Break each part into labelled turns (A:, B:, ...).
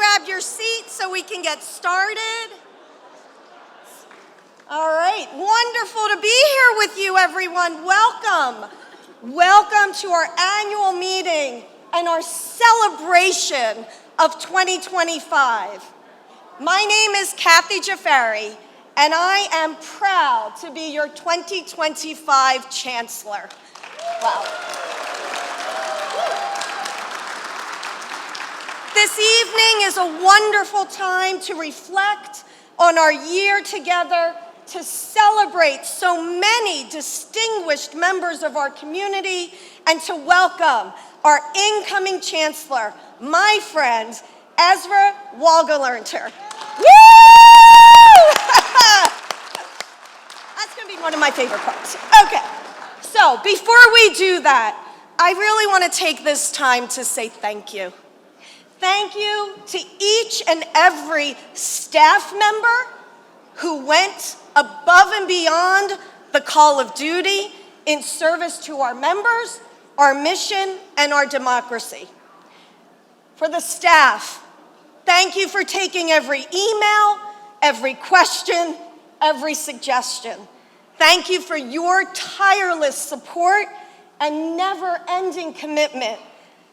A: grab your seats so we can get started? All right, wonderful to be here with you, everyone. Welcome. Welcome to our annual meeting and our celebration of 2025. My name is Kathy Jafari, and I am proud to be your 2025 Chancellor. Wow. This evening is a wonderful time to reflect on our year together, to celebrate so many distinguished members of our community, and to welcome our incoming Chancellor, my friend, Ezra Wohlgelernter. Woo! That's going to be one of my favorite parts. Okay, so before we do that, I really want to take this time to say thank you. Thank you to each and every staff member who went above and beyond the call of duty in service to our members, our mission, and our democracy. For the staff, thank you for taking every email, every question, every suggestion. Thank you for your tireless support and never-ending commitment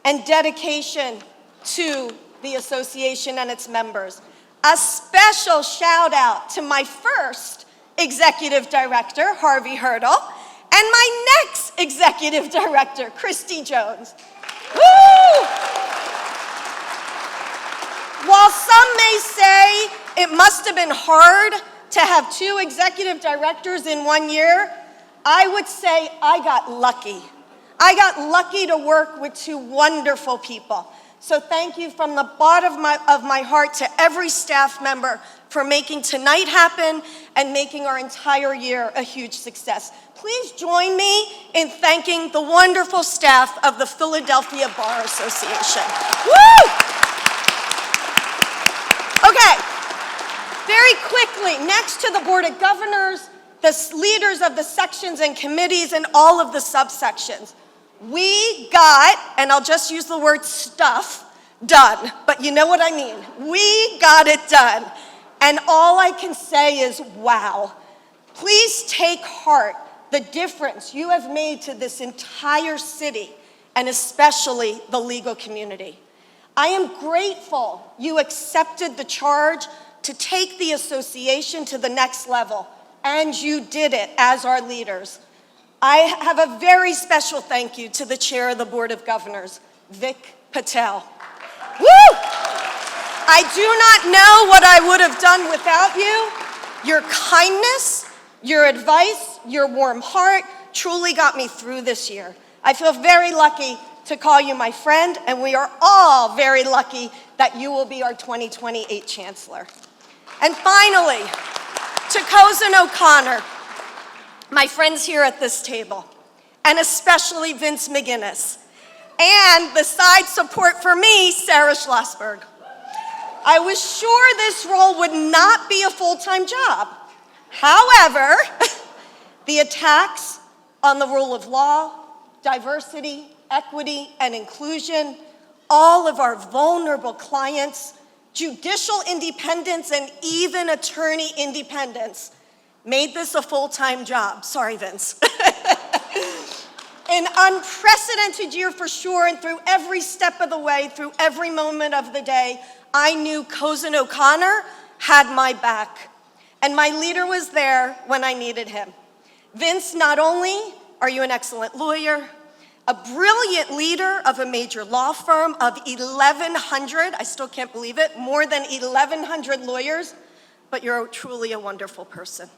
A: and dedication to the association and its members. A special shout out to my first executive director, Harvey Hurdle, and my next executive director, Christy Jones. Woo! While some may say it must have been hard to have two executive directors in 1 year, I would say I got lucky. I got lucky to work with two wonderful people. So thank you from the bottom of my heart to every staff member for making tonight happen and making our entire year a huge success. Please join me in thanking the wonderful staff of the Philadelphia Bar Association. Woo! Okay, very quickly, next to the Board of Governors, the leaders of the sections and committees and all of the subsections, we got, and I'll just use the word stuff, done, but you know what I mean. We got it done. And all I can say is, wow. Please take heart the difference you have made to this entire city and especially the legal community. I am grateful you accepted the charge to take the association to the next level, and you did it as our leaders. I have a very special thank you to the chair of the Board of Governors, Vic Patel. Woo! I do not know what I would have done without you. Your kindness, your advice, your warm heart truly got me through this year. I feel very lucky to call you my friend, and we are all very lucky that you will be our 2028 Chancellor. And finally, to Cousin O'Connor, my friends here at this table, and especially Vince McGinnis, and the side support for me, Sarah Schlossberg. I was sure this role would not be a full-time job. However, the attacks on the rule of law, diversity, equity, and inclusion, all of our vulnerable clients, judicial independence, and even attorney independence made this a full-time job. Sorry, Vince. An unprecedented year for sure, and through every step of the way, through every moment of the day, I knew Cousin O'Connor had my back, and my leader was there when I needed him. Vince, not only are you an excellent lawyer, a brilliant leader of a major law firm of 1,100, I still can't believe it, more than 1,100 lawyers, but you're truly a wonderful person.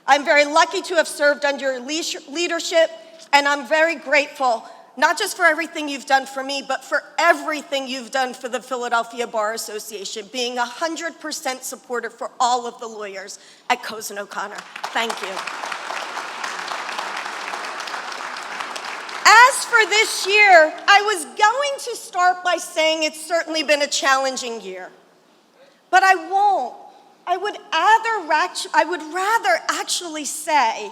A: I'm very lucky to have served under your leadership, and I'm very grateful, not just for everything you've done for me, but for everything you've done for the Philadelphia Bar Association, being 100% supporter for all of the lawyers at Cousin O'Connor. Thank you. As for this year, I was going to start by saying it's certainly been a challenging year, but I won't. I would rather actually say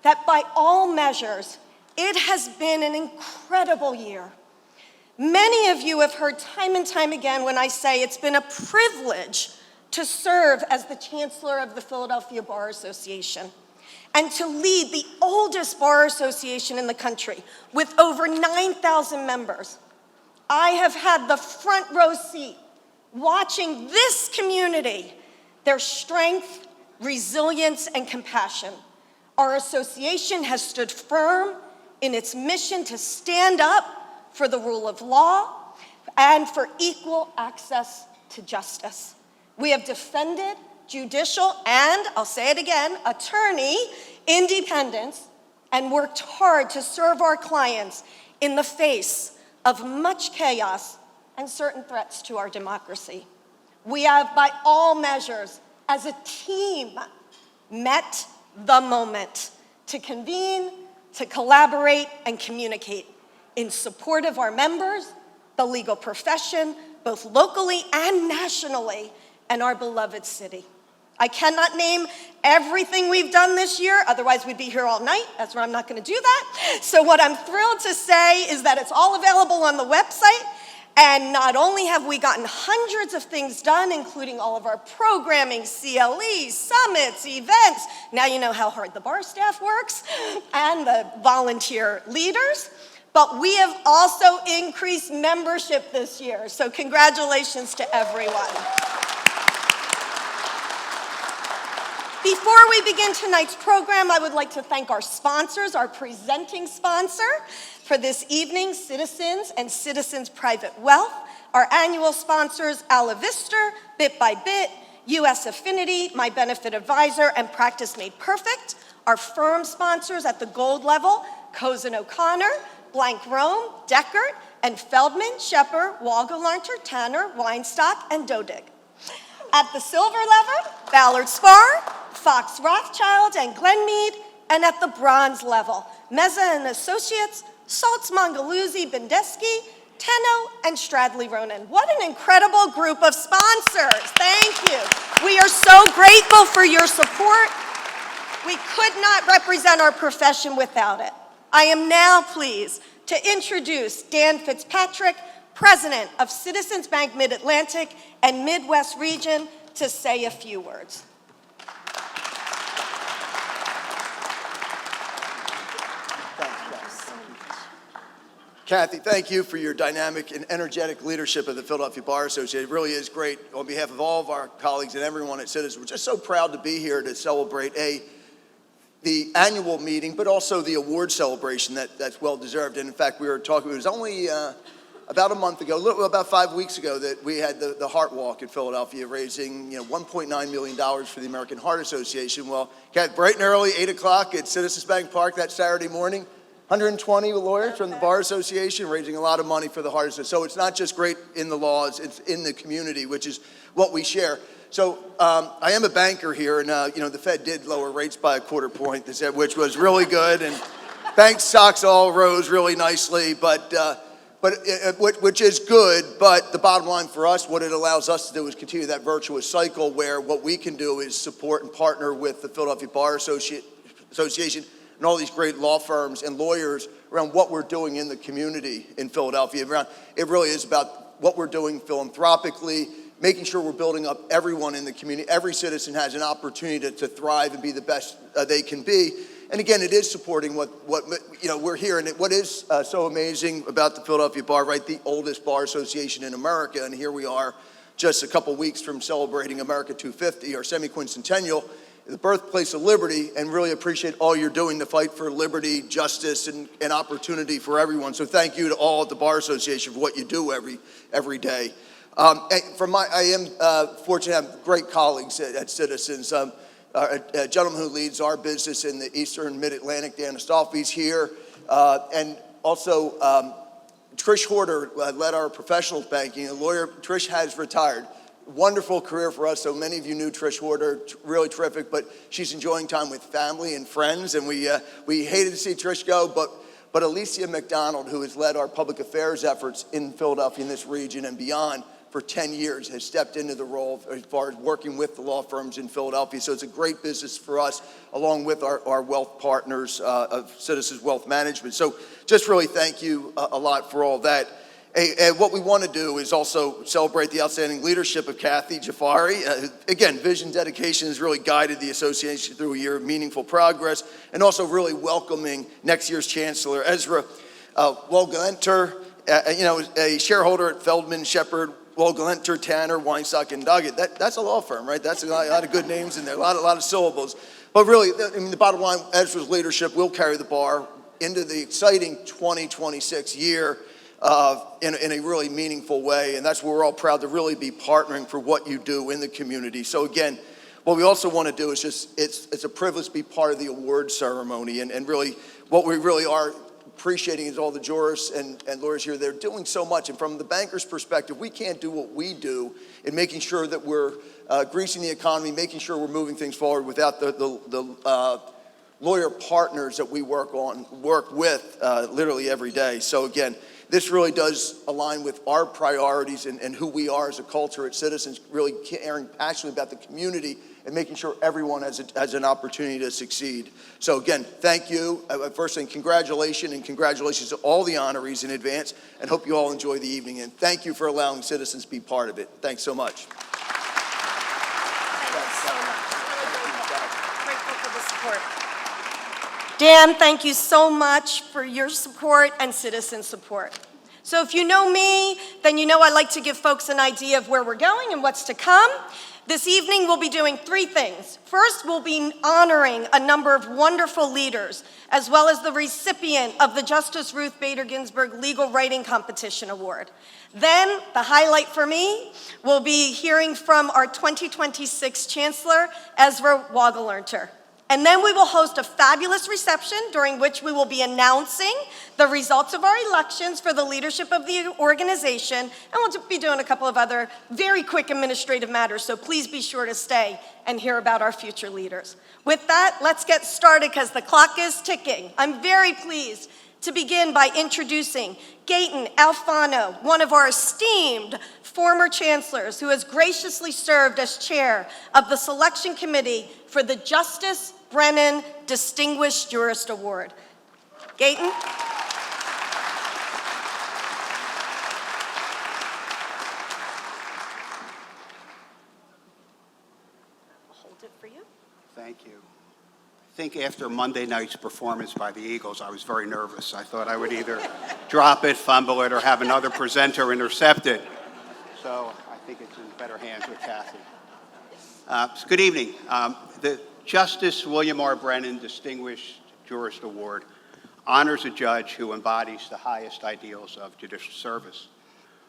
A: that by all measures, it has been an incredible year. Many of you have heard time and time again when I say it's been a privilege to serve as the Chancellor of the Philadelphia Bar Association and to lead the oldest bar association in the country with over 9,000 members. I have had the front row seat watching this community, their strength, resilience, and compassion. Our association has stood firm in its mission to stand up for the rule of law and for equal access to justice. We have defended judicial and, I'll say it again, attorney independence and worked hard to serve our clients in the face of much chaos and certain threats to our democracy. We have, by all measures, as a team, met the moment to convene, to collaborate, and communicate in support of our members, the legal profession, both locally and nationally, and our beloved city. I cannot name everything we've done this year, otherwise we'd be here all night. That's why I'm not going to do that. So what I'm thrilled to say is that it's all available on the website, and not only have we gotten hundreds of things done, including all of our programming, CLEs, summits, events. Now you know how hard the bar staff works, and the volunteer leaders. But we have also increased membership this year, so congratulations to everyone. Before we begin tonight's program, I would like to thank our sponsors, our presenting sponsor for this evening, Citizens and Citizens Private Wealth, our annual sponsors, Alavistar, Bit by Bit, US Affinity, My Benefit Advisor, and Practice Made Perfect, our firm sponsors at the gold level, Cozen O'Connor, Blank Rome, Deckert, and Feldman, Shepard, Wohlgelernter, Tanner, Weinstock, and Dodig. At the silver level, Ballard Spar, Fox Rothschild, and Glenmead, and at the bronze level, Meza and Associates, Saltz Mongaluzzi, Bendeski, Tenno, and Stradley Ronan. What an incredible group of sponsors. Thank you. We are so grateful for your support. We could not represent our profession without it. I am now pleased to introduce Dan Fitzpatrick, President of Citizens Bank Mid-Atlantic and Midwest Region, to say a few words.
B: Kathy, thank you for your dynamic and energetic leadership of the Philadelphia Bar Association. It really is great. On behalf of all of our colleagues and everyone at Citizens, we're just so proud to be here to celebrate the annual meeting, but also the award celebration that's well deserved. And in fact, we were talking, it was only about a month ago, about 5 weeks ago, that we had the Heart Walk in Philadelphia, raising $1.9 million for the American Heart Association. Well, Kathy, bright and early, 8 o'clock at Citizens Bank Park that Saturday morning, 120 lawyers from the Bar Association raising a lot of money for the Heart Association. So it's not just great in the laws, it's in the community, which is what we share. So I am a banker here, and the Fed did lower rates by a quarter point, which was really good, and bank stocks all rose really nicely, which is good. But the bottom line for us, what it allows us to do is continue that virtuous cycle where what we can do is support and partner with the Philadelphia Bar Association and all these great law firms and lawyers around what we're doing in the community in Philadelphia. It really is about what we're doing philanthropically, making sure we're building up everyone in the community. Every citizen has an opportunity to thrive and be the best they can be. And again, it is supporting what we're here. And what is so amazing about the Philadelphia Bar, right? The oldest bar association in America. And here we are just a couple weeks from celebrating America 250, our semi-quincentennial, the birthplace of liberty, and really appreciate all you're doing to fight for liberty, justice, and opportunity for everyone. So thank you to all at the Bar Association for what you do every day. I am fortunate to have great colleagues at Citizens. A gentleman who leads our business in the Eastern Mid-Atlantic, Dan Astolfi's here, and also Trish Horder led our professionals banking. A lawyer, Trish has retired. Wonderful career for us. So many of you knew Trish Horder, really terrific, but she's enjoying time with family and friends, and we hated to see Trish go, but Alicia McDonald, who has led our public affairs efforts in Philadelphia, in this region and beyond, for 10 years, has stepped into the role as far as working with the law firms in Philadelphia. So it's a great business for us, along with our wealth partners of Citizens Wealth Management. So just really thank you a lot for all that. What we want to do is also celebrate the outstanding leadership of Kathy Jafari. Again, vision dedication has really guided the association through a year of meaningful progress, and also really welcoming next year's Chancellor Ezra Wohlgelernter, a shareholder at Feldman, Shepard, Wohlgelernter, Tanner, Weinstock, and Doggett. That's a law firm, right? That's a lot of good names in there, a lot of syllables. But really, the bottom line, Ezra's leadership will carry the bar into the exciting 2026 year in a really meaningful way, and that's where we're all proud to really be partnering for what you do in the community. So again, what we also want to do is it's a privilege to be part of the award ceremony, and really what we really are appreciating is all the jurists and lawyers here. They're doing so much, and from the banker's perspective, we can't do what we do in making sure that we're greasing the economy, making sure we're moving things forward without the lawyer partners that we work with literally every day. So again, this really does align with our priorities and who we are as a culture at Citizens, really caring passionately about the community and making sure everyone has an opportunity to succeed. So again, thank you. First thing, congratulations to all the honorees in advance, and hope you all enjoy the evening. And thank you for allowing Citizens to be part of it. Thanks so much.
A: Thank you so much. Grateful for the support. Dan, thank you so much for your support and citizen support. So if you know me, then you know I like to give folks an idea of where we're going and what's to come. This evening, we'll be doing three things. First, we'll be honoring a number of wonderful leaders, as well as the recipient of the Justice Ruth Bader Ginsburg Legal Writing Competition Award. Then, the highlight for me, we'll be hearing from our 2026 Chancellor, Ezra Wohlgelernter. And then we will host a fabulous reception during which we will be announcing the results of our elections for the leadership of the organization, and we'll be doing a couple of other very quick administrative matters, so please be sure to stay and hear about our future leaders. With that, let's get started because the clock is ticking. I'm very pleased to begin by introducing Gaten Alfano, one of our esteemed former chancellors who has graciously served as chair of the selection committee for the Justice Brennan Distinguished Jurist Award. Gaten? Hold it for you.
C: Thank you. I think after Monday night's performance by the Eagles, I was very nervous. I thought I would either drop it, fumble it, or have another presenter intercept it. So I think it's in better hands with Kathy. Good evening. The Justice William R. Brennan Distinguished Jurist Award honors a judge who embodies the highest ideals of judicial service.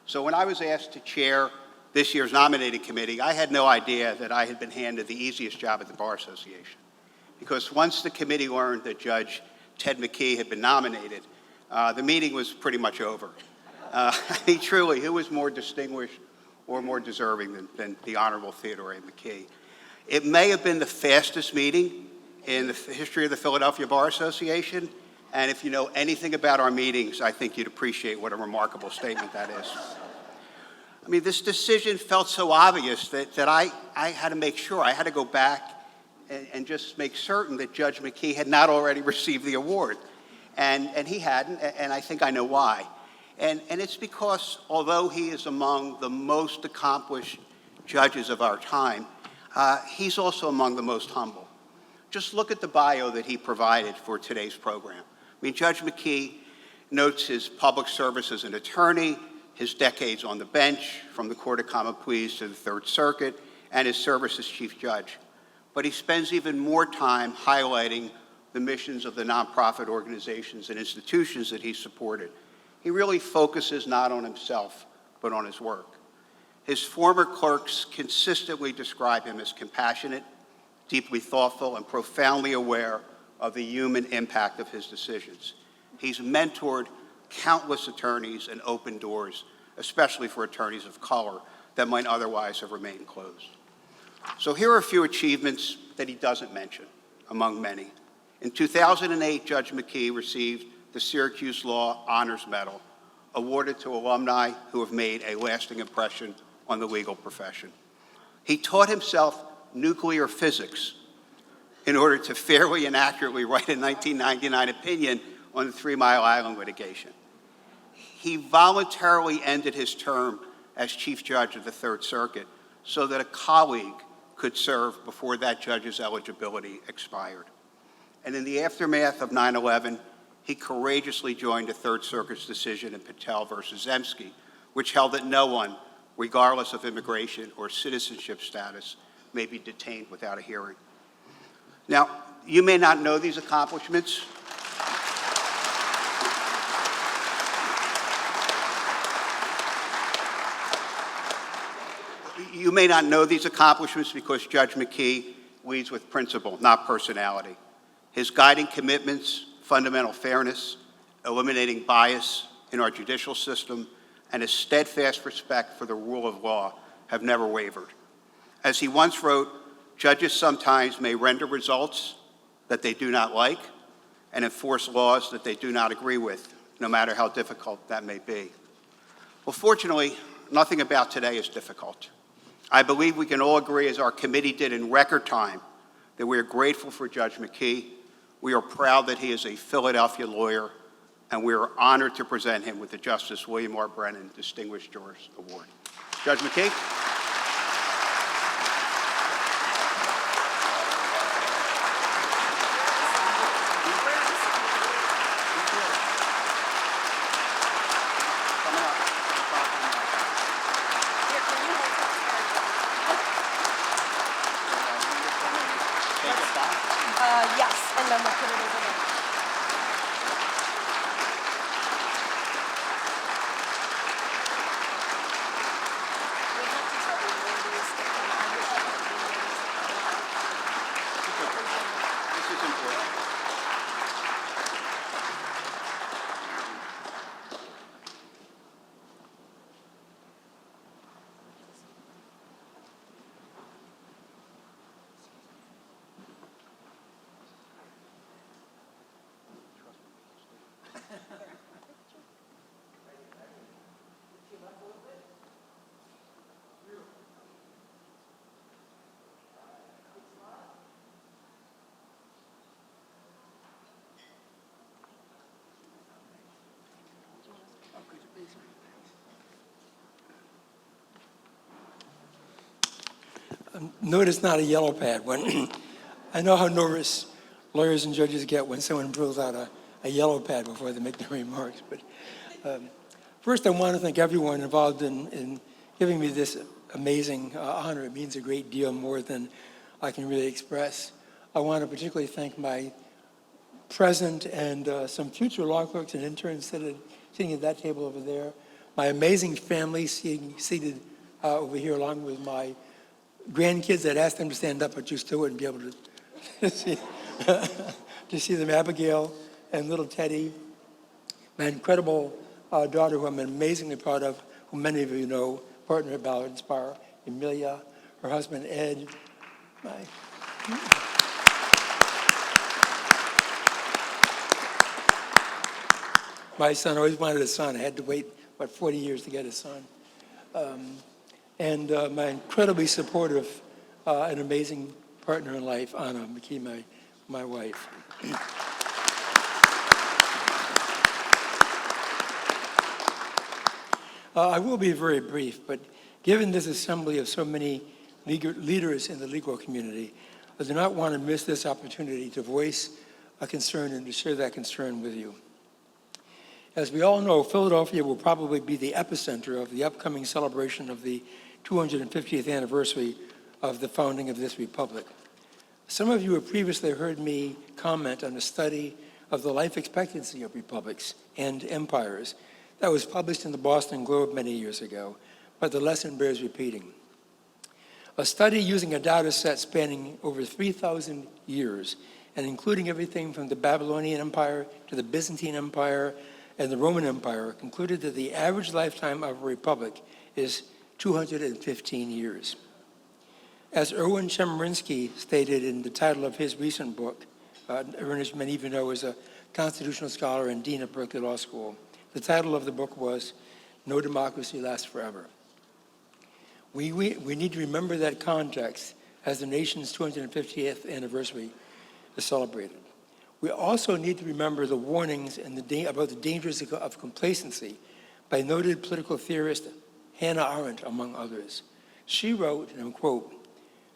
C: So when I was asked to chair this year's nominating committee, I had no idea that I had been handed the easiest job at the Bar Association. Because once the committee learned that Judge Ted McKee had been nominated, the meeting was pretty much over. I mean, truly, who was more distinguished or more deserving than the Honorable Theodore McKee? It may have been the fastest meeting in the history of the Philadelphia Bar Association, and if you know anything about our meetings, I think you'd appreciate what a remarkable statement that is. I mean, this decision felt so obvious that I had to make sure, I had to go back and just make certain that Judge McKee had not already received the award. And he hadn't, and I think I know why. And it's because although he is among the most accomplished judges of our time, he's also among the most humble. Just look at the bio that he provided for today's program. I mean, Judge McKee notes his public service as an attorney, his decades on the bench, from the Court of Common Pleas to the Third Circuit, and his service as Chief Judge. But he spends even more time highlighting the missions of the nonprofit organizations and institutions that he supported. He really focuses not on himself, but on his work. His former clerks consistently describe him as compassionate, deeply thoughtful, and profoundly aware of the human impact of his decisions. He's mentored countless attorneys and opened doors, especially for attorneys of color that might otherwise have remained closed. So here are a few achievements that he doesn't mention, among many. In 2008, Judge McKee received the Syracuse Law Honors Medal, awarded to alumni who have made a lasting impression on the legal profession. He taught himself nuclear physics in order to fairly and accurately write a 1999 opinion on the 3 Mile Island litigation. he voluntarily ended his term as Chief Judge of the Third Circuit so that a colleague could serve before that judge's eligibility expired. And in the aftermath of 9/11, he courageously joined the Third Circuit's decision in Patel versus Zemsky, which held that no one, regardless of immigration or citizenship status, may be detained without a hearing. Now, you may not know these accomplishments. You may not know these accomplishments because Judge McKee leads with principle, not personality. His guiding commitments, fundamental fairness, eliminating bias in our judicial system, and his steadfast respect for the rule of law have never wavered. As he once wrote, judges sometimes may render results that they do not like and enforce laws that they do not agree with, no matter how difficult that may be. Well, fortunately, nothing about today is difficult. I believe we can all agree, as our committee did in record time, that we are grateful for Judge McKee. We are proud that he is a Philadelphia lawyer, and we are honored to present him with the Justice William R. Brennan Distinguished Jurist Award. Judge McKee.
A: Yes, and then we'll put it over there.
C: This is important.
D: Notice not a yellow pad. When I know how nervous lawyers and judges get when someone pulls out a yellow pad before they make their remarks. But first, I want to thank everyone involved in giving me this amazing honor. It means a great deal more than I can really express. I want to particularly thank my present and some future law clerks and interns sitting at that table over there. My amazing family seated over here, along with my grandkids. I'd asked them to stand up, but you still wouldn't be able to see, to see them, Abigail and little Teddy. My incredible daughter, who I'm amazingly proud of, who many of you know, partner at Ballard and Spar, Amelia, her husband, Ed. My son always wanted a son. I had to wait, 40 years to get a son. And my incredibly supportive and amazing partner in life, Anna McKee, my wife. I will be very brief, but given this assembly of so many leaders in the legal community, I do not want to miss this opportunity to voice a concern and to share that concern with you. As we all know, Philadelphia will probably be the epicenter of the upcoming celebration of the 250th anniversary of the founding of this republic. Some of you have previously heard me comment on a study of the life expectancy of republics and empires that was published in the Boston Globe many years ago, but the lesson bears repeating. A study using a data set spanning over 3,000 years and including everything from the Babylonian Empire to the Byzantine Empire and the Roman Empire concluded that the average lifetime of a republic is 215 years. As Erwin Chemerinsky stated in the title of his recent book, Ernest, many of you know, is a constitutional scholar and dean of Berkeley Law School. The title of the book was No Democracy Lasts Forever. We need to remember that context as the nation's 250th anniversary is celebrated. We also need to remember the warnings and about the dangers of complacency by noted political theorist Hannah Arendt, among others. She wrote, and I quote,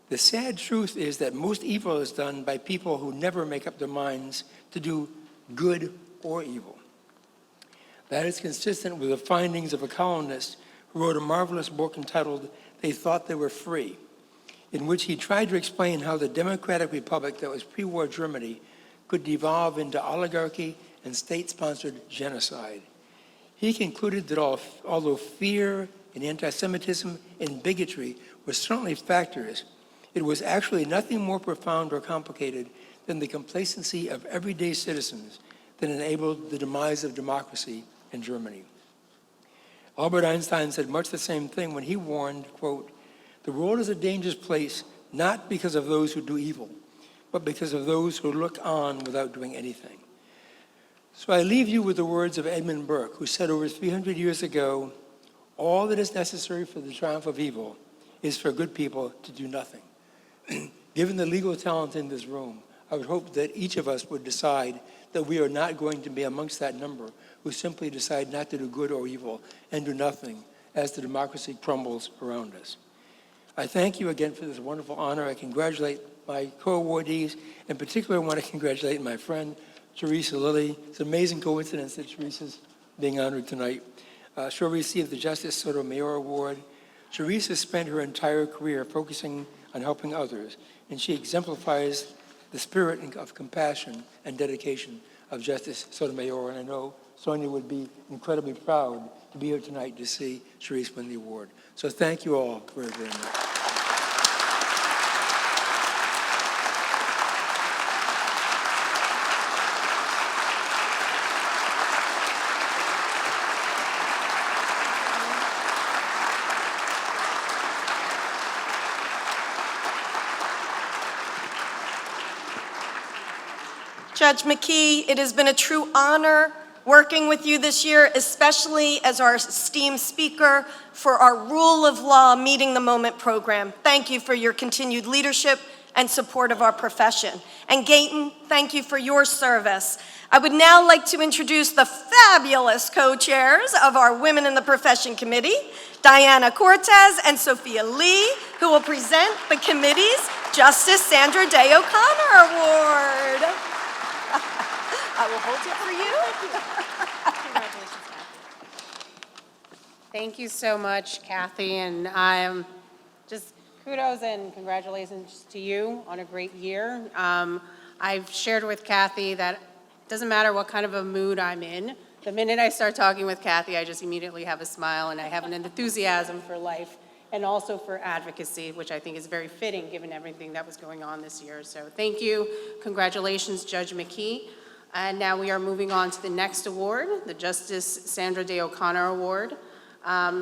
D: "The sad truth is that most evil is done by people who never make up their minds to do good or evil." That is consistent with the findings of a columnist who wrote a marvelous book entitled "They Thought They Were Free," in which he tried to explain how the democratic republic that was pre-war Germany could devolve into oligarchy and state-sponsored genocide. He concluded that although fear and anti-Semitism and bigotry were certainly factors, it was actually nothing more profound or complicated than the complacency of everyday citizens that enabled the demise of democracy in Germany. Albert Einstein said much the same thing when he warned, quote, "The world is a dangerous place, not because of those who do evil, but because of those who look on without doing anything." So I leave you with the words of Edmund Burke, who said over 300 years ago, "All that is necessary for the triumph of evil is for good people to do nothing." Given the legal talent in this room, I would hope that each of us would decide that we are not going to be amongst that number who simply decide not to do good or evil and do nothing as the democracy crumbles around us. I thank you again for this wonderful honor. I congratulate my co-awardees. In particular, I want to congratulate my friend, Charisse Lillie. It's an amazing coincidence that Charisse is being honored tonight. She'll receive the Justice Sotomayor Award. Charisse has spent her entire career focusing on helping others, and she exemplifies the spirit of compassion and dedication of Justice Sotomayor, and I know Sonia would be incredibly proud to be here tonight to see Charisse win the award. So thank you all very, very much.
A: Judge McKee, it has been a true honor working with you this year, especially as our esteemed speaker for our Rule of Law Meeting the Moment program. Thank you for your continued leadership and support of our profession. And Gayton, thank you for your service. I would now like to introduce the fabulous co-chairs of our Women in the Profession Committee, Diana Cortez and Sophia Lee, who will present the committee's Justice Sandra Day O'Connor Award. I will hold it for you.
E: Congratulations, Kathy. Thank you so much, Kathy, and I'm just kudos and congratulations to you on a great year. I've shared with Kathy that it doesn't matter what kind of a mood I'm in. The minute I start talking with Kathy, I just immediately have a smile and I have an enthusiasm for life and also for advocacy, which I think is very fitting given everything that was going on this year. So thank you. Congratulations, Judge McKee. And now we are moving on to the next award, the Justice Sandra Day O'Connor Award.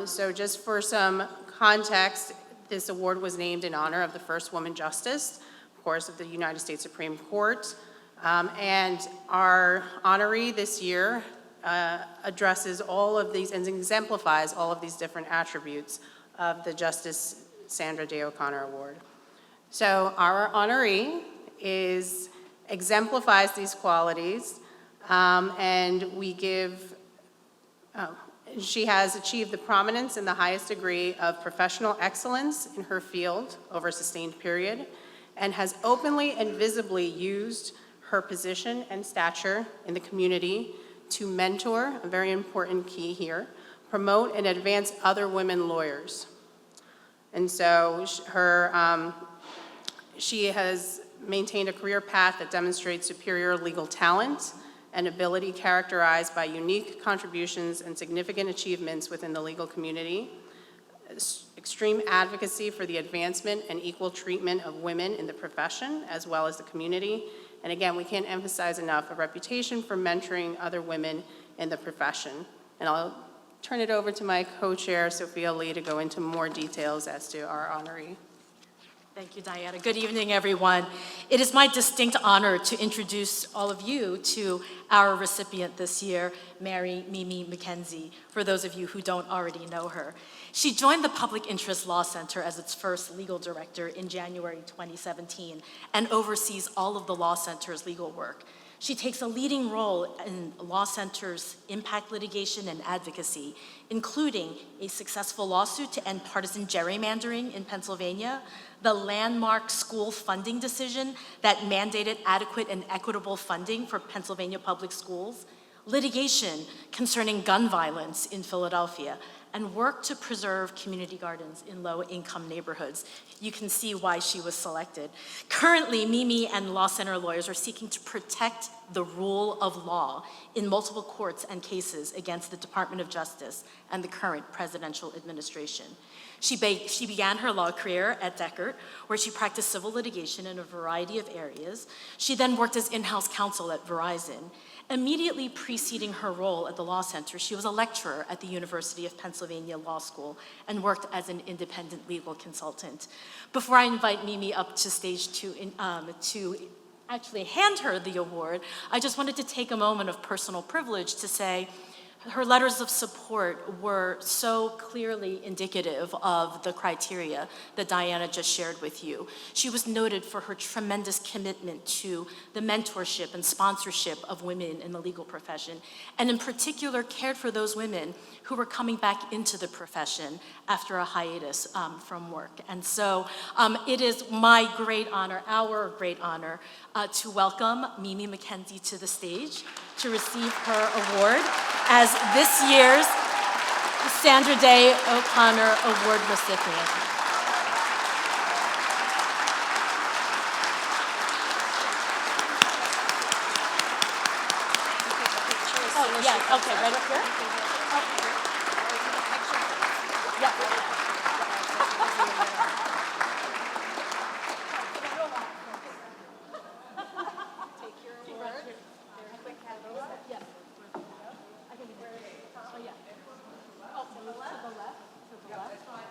E: So just for some context, this award was named in honor of the first woman justice, of course, of the United States Supreme Court. And our honoree this year addresses all of these and exemplifies all of these different attributes of the Justice Sandra Day O'Connor Award. So our honoree exemplifies these qualities, and we give, she has achieved the prominence in the highest degree of professional excellence in her field over a sustained period, and has openly and visibly used her position and stature in the community to mentor, a very important key here, promote and advance other women lawyers. And so she has maintained a career path that demonstrates superior legal talent and ability characterized by unique contributions and significant achievements within the legal community, extreme advocacy for the advancement and equal treatment of women in the profession as well as the community. And again, we can't emphasize enough a reputation for mentoring other women in the profession. And I'll turn it over to my co-chair, Sophia Lee, to go into more details as to our honoree.
F: Thank you, Diana. Good evening, everyone. It is my distinct honor to introduce all of you to our recipient this year, Mary Mimi McKenzie, for those of you who don't already know her. She joined the Public Interest Law Center as its first legal director in January 2017 and oversees all of the law center's legal work. She takes a leading role in Law Center's impact litigation and advocacy, including a successful lawsuit to end partisan gerrymandering in Pennsylvania, the landmark school funding decision that mandated adequate and equitable funding for Pennsylvania public schools, litigation concerning gun violence in Philadelphia, and work to preserve community gardens in low-income neighborhoods. You can see why she was selected. Currently, Mimi and Law Center lawyers are seeking to protect the rule of law in multiple courts and cases against the Department of Justice and the current presidential administration. She began her law career at Deckert, where she practiced civil litigation in a variety of areas. She then worked as in-house counsel at Verizon. Immediately preceding her role at the Law Center, she was a lecturer at the University of Pennsylvania Law School and worked as an independent legal consultant. Before I invite Mimi up to stage to actually hand her the award, I just wanted to take a moment of personal privilege to say her letters of support were so clearly indicative of the criteria that Diana just shared with you. She was noted for her tremendous commitment to the mentorship and sponsorship of women in the legal profession, and in particular cared for those women who were coming back into the profession after a hiatus from work. And so it is my great honor, our great honor, to welcome Mimi McKenzie to the stage to receive her award as this year's Sandra Day O'Connor Award recipient. Oh, yes, okay, right up here? Okay. Yeah.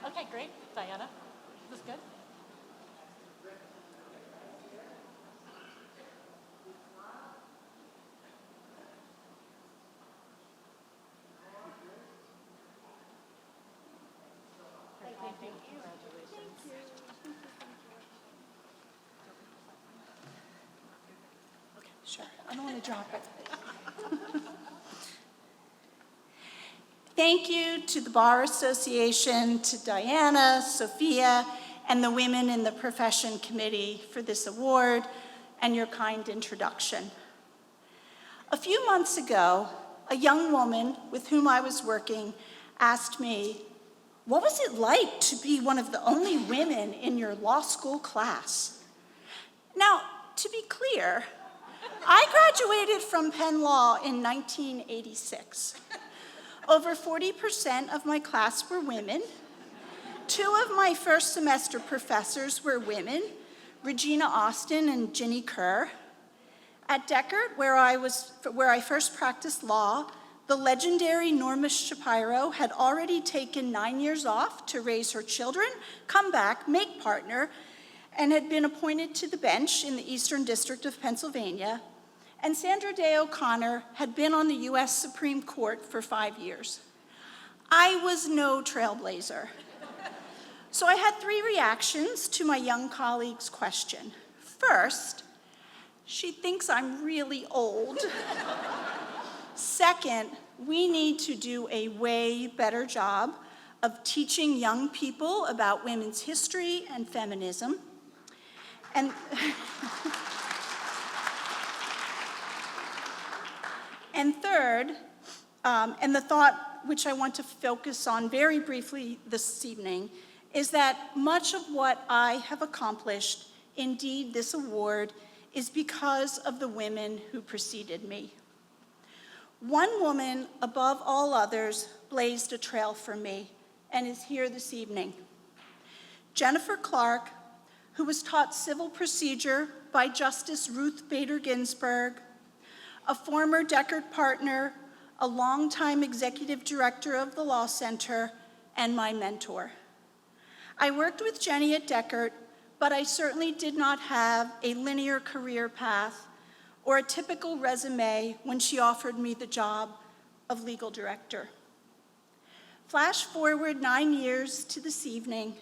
F: Okay, great. Diana, is this good? Thank you. Congratulations.
G: Okay, sure. I don't want to drop it. Thank you to the Bar Association, to Diana, Sophia, and the Women in the Profession Committee for this award and your kind introduction. A few months ago, a young woman with whom I was working asked me, "What was it like to be one of the only women in your law school class?" Now, to be clear, I graduated from Penn Law in 1986. Over 40% of my class were women. 2 of my first semester professors were women, Regina Austin and Ginny Kerr. At Deckert, where I first practiced law, the legendary Norma Shapiro had already taken 9 years off to raise her children, come back, make partner, and had been appointed to the bench in the Eastern District of Pennsylvania. And Sandra Day O'Connor had been on the U.S. Supreme Court for 5 years. I was no trailblazer. So I had 3 reactions to my young colleague's question. First, she thinks I'm really old. Second, we need to do a way better job of teaching young people about women's history and feminism. And And third, and the thought which I want to focus on very briefly this evening, is that much of what I have accomplished, indeed this award, is because of the women who preceded me. One woman, above all others, blazed a trail for me and is here this evening. Jennifer Clark, who was taught civil procedure by Justice Ruth Bader Ginsburg, a former Deckert partner, a longtime executive director of the Law Center, and my mentor. I worked with Jenny at Deckert, but I certainly did not have a linear career path or a typical resume when she offered me the job of legal director. Flash forward 9 years to this evening,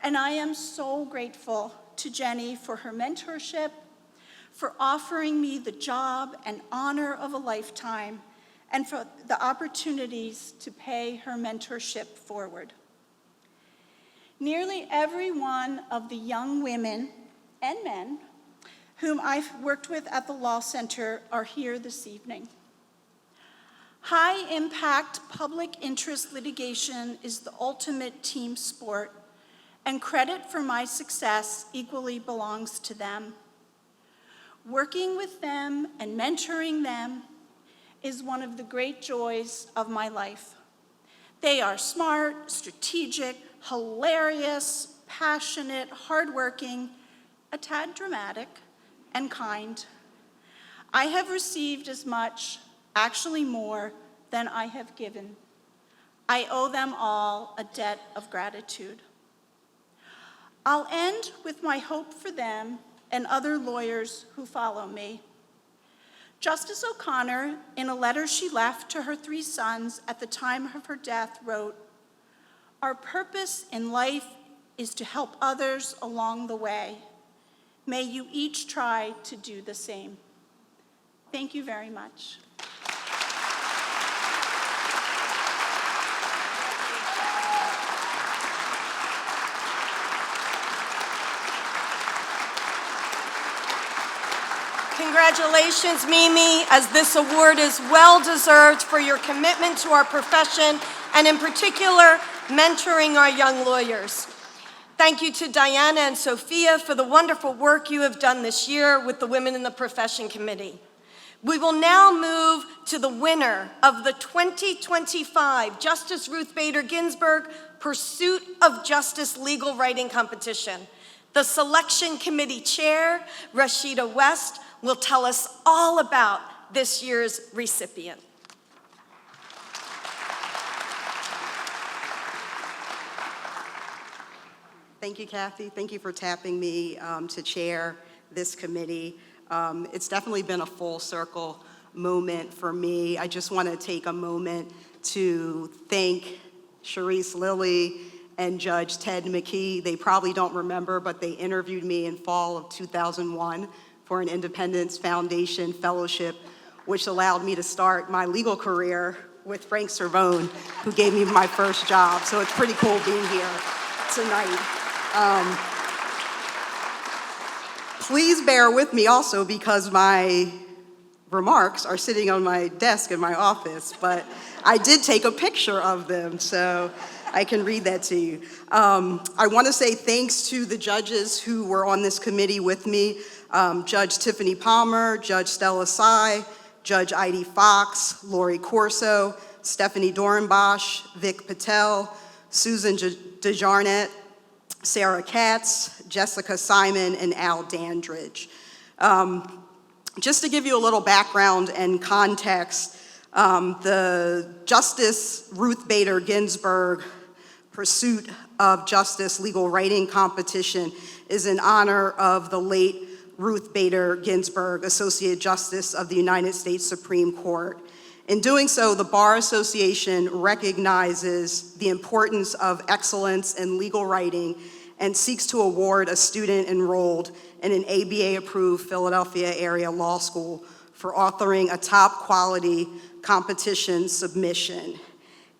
G: and I am so grateful to Jenny for her mentorship, for offering me the job and honor of a lifetime, and for the opportunities to pay her mentorship forward. Nearly every one of the young women and men whom I've worked with at the Law Center are here this evening. High-impact public interest litigation is the ultimate team sport, and credit for my success equally belongs to them. Working with them and mentoring them is one of the great joys of my life. They are smart, strategic, hilarious, passionate, hardworking, a tad dramatic, and kind. I have received as much, actually more, than I have given. I owe them all a debt of gratitude. I'll end with my hope for them and other lawyers who follow me. Justice O'Connor, in a letter she left to her 3 sons at the time of her death, wrote, "Our purpose in life is to help others along the way. May you each try to do the same." Thank you very much.
A: Congratulations, Mimi, as this award is well-deserved for your commitment to our profession and in particular, mentoring our young lawyers. Thank you to Diana and Sophia for the wonderful work you have done this year with the Women in the Profession Committee. We will now move to the winner of the 2025 Justice Ruth Bader Ginsburg Pursuit of Justice Legal Writing Competition. The Selection Committee Chair, Rashida West, will tell us all about this year's recipient.
H: Thank you, Kathy. Thank you for tapping me to chair this committee. It's definitely been a full circle moment for me. I just want to take a moment to thank Charisse, Lillie, and Judge Ted McKee. They probably don't remember, but they interviewed me in fall of 2001 for an Independence Foundation fellowship, which allowed me to start my legal career with Frank Cervone, who gave me my first job. So it's pretty cool being here tonight. Please bear with me also because my remarks are sitting on my desk in my office, but I did take a picture of them, so I can read that to you. I want to say thanks to the judges who were on this committee with me, Judge Tiffany Palmer, Judge Stella Sy, Judge Heidi Fox, Lori Corso, Stephanie Dorenbosch, Vic Patel, Susan DeJarnett, Sarah Katz, Jessica Simon, and Al Dandridge. Just to give you a little background and context, the Justice Ruth Bader Ginsburg Pursuit of Justice Legal Writing Competition is in honor of the late Ruth Bader Ginsburg, Associate Justice of the United States Supreme Court. In doing so, the Bar Association recognizes the importance of excellence in legal writing and seeks to award a student enrolled in an ABA-approved Philadelphia area law school for authoring a top-quality competition submission.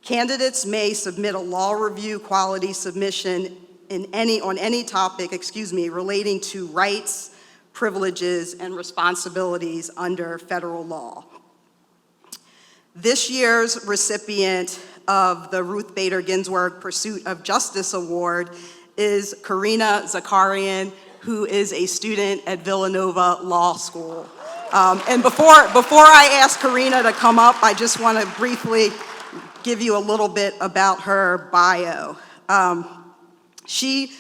H: Candidates may submit a law review quality submission on any topic, relating to rights, privileges, and responsibilities under federal law. This year's recipient of the Ruth Bader Ginsburg Pursuit of Justice Award is Karina Zakarian, who is a student at Villanova Law School. And before I ask Karina to come up, I just want to briefly give you a little bit about her bio. She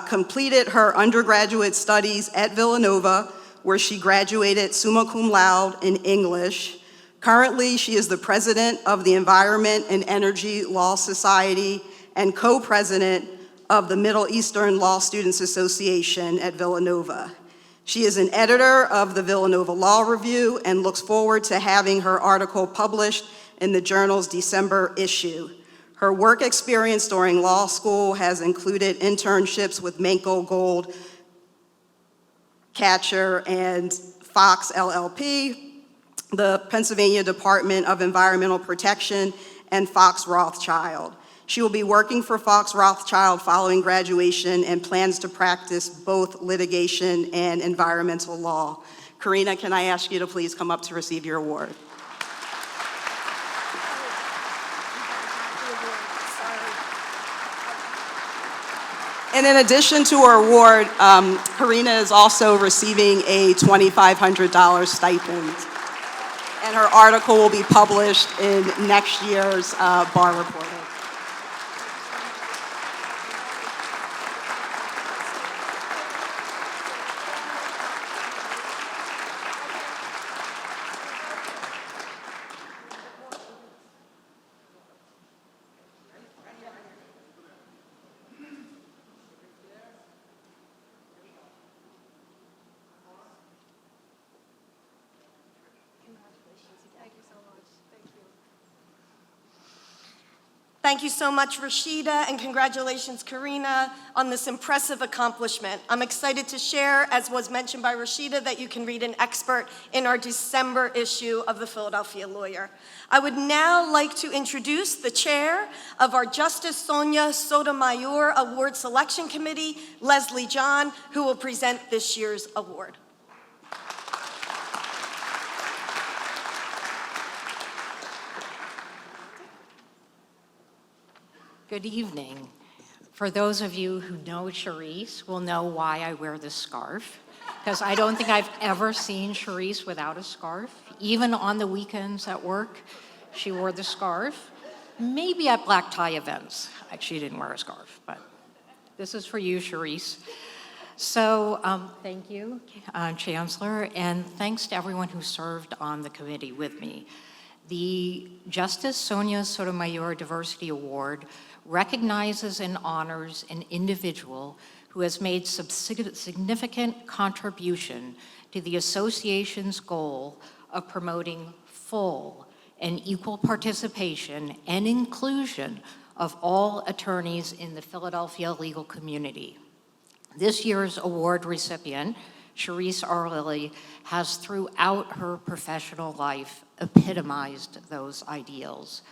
H: completed her undergraduate studies at Villanova, where she graduated summa cum laude in English. Currently, she is the president of the Environment and Energy Law Society and co-president of the Middle Eastern Law Students Association at Villanova. She is an editor of the Villanova Law Review and looks forward to having her article published in the journal's December issue. Her work experience during law school has included internships with Manco Gold Catcher and Fox LLP, the Pennsylvania Department of Environmental Protection, and Fox Rothschild. She will be working for Fox Rothschild following graduation and plans to practice both litigation and environmental law. Karina, can I ask you to please come up to receive your award? And in addition to her award, Karina is also receiving a $2,500 stipend. And her article will be published in next year's Bar Reporter.
A: Thank you so much, Rashida, and congratulations, Karina, on this impressive accomplishment. I'm excited to share, as was mentioned by Rashida, that you can read an expert in our December issue of the Philadelphia Lawyer. I would now like to introduce the chair of our Justice Sonia Sotomayor Award Selection Committee, Leslie John, who will present this year's award.
I: Good evening. For those of you who know Charisse will know why I wear this scarf, because I don't think I've ever seen Charisse without a scarf. Even on the weekends at work, she wore the scarf. Maybe at black tie events. She didn't wear a scarf, but this is for you, Charisse. So thank you, Chancellor, and thanks to everyone who served on the committee with me. The Justice Sonia Sotomayor Diversity Award recognizes and honors an individual who has made significant contribution to the association's goal of promoting full and equal participation and inclusion of all attorneys in the Philadelphia legal community. This year's award recipient, Charisse Lillie, has throughout her professional life epitomized those ideals.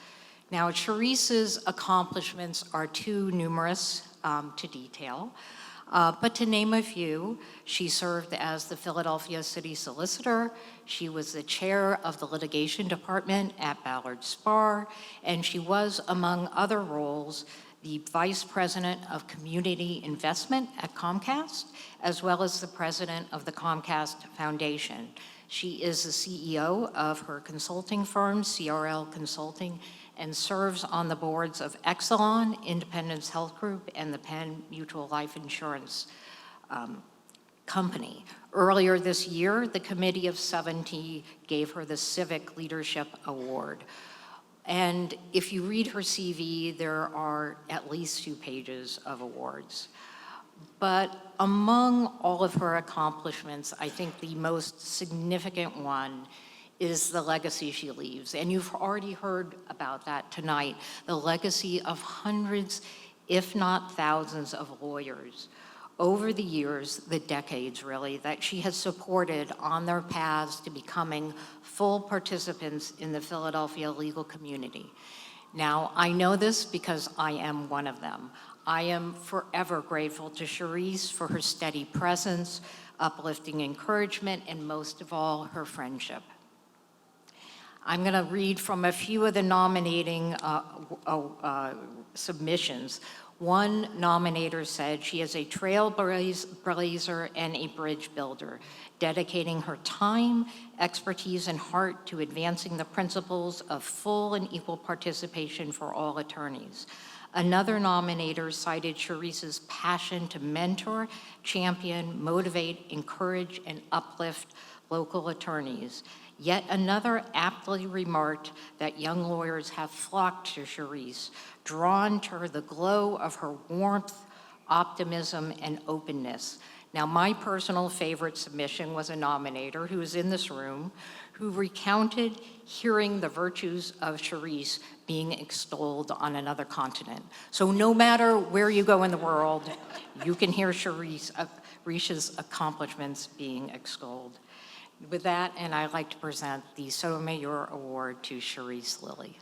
I: Now, Charisse's accomplishments are too numerous to detail, but to name a few, she served as the Philadelphia City Solicitor, she was the chair of the litigation department at Ballard Spar, and she was, among other roles, the Vice President of Community Investment at Comcast, as well as the President of the Comcast Foundation. She is the CEO of her consulting firm, CRL Consulting, and serves on the boards of Exelon, Independence Health Group, and the Penn Mutual Life Insurance Company. Earlier this year, the Committee of 70 gave her the Civic Leadership Award. And if you read her CV, there are at least 2 pages of awards. But among all of her accomplishments, I think the most significant one is the legacy she leaves. And you've already heard about that tonight, the legacy of hundreds, if not thousands, of lawyers over the years, the decades really, that she has supported on their paths to becoming full participants in the Philadelphia legal community. Now, I know this because I am one of them. I am forever grateful to Charisse for her steady presence, uplifting encouragement, and most of all, her friendship. I'm going to read from a few of the nominating submissions. One nominator said she is a trailblazer and a bridge builder, dedicating her time, expertise, and heart to advancing the principles of full and equal participation for all attorneys. Another nominator cited Charisse's passion to mentor, champion, motivate, encourage, and uplift local attorneys. Yet another aptly remarked that young lawyers have flocked to Charisse, drawn to her the glow of her warmth, optimism, and openness. Now, my personal favorite submission was a nominator who is in this room, who recounted hearing the virtues of Charisse being extolled on another continent. So no matter where you go in the world, you can hear Charisse Risha's accomplishments being extolled. With that, and I'd like to present the Sotomayor Award to Charisse Lillie.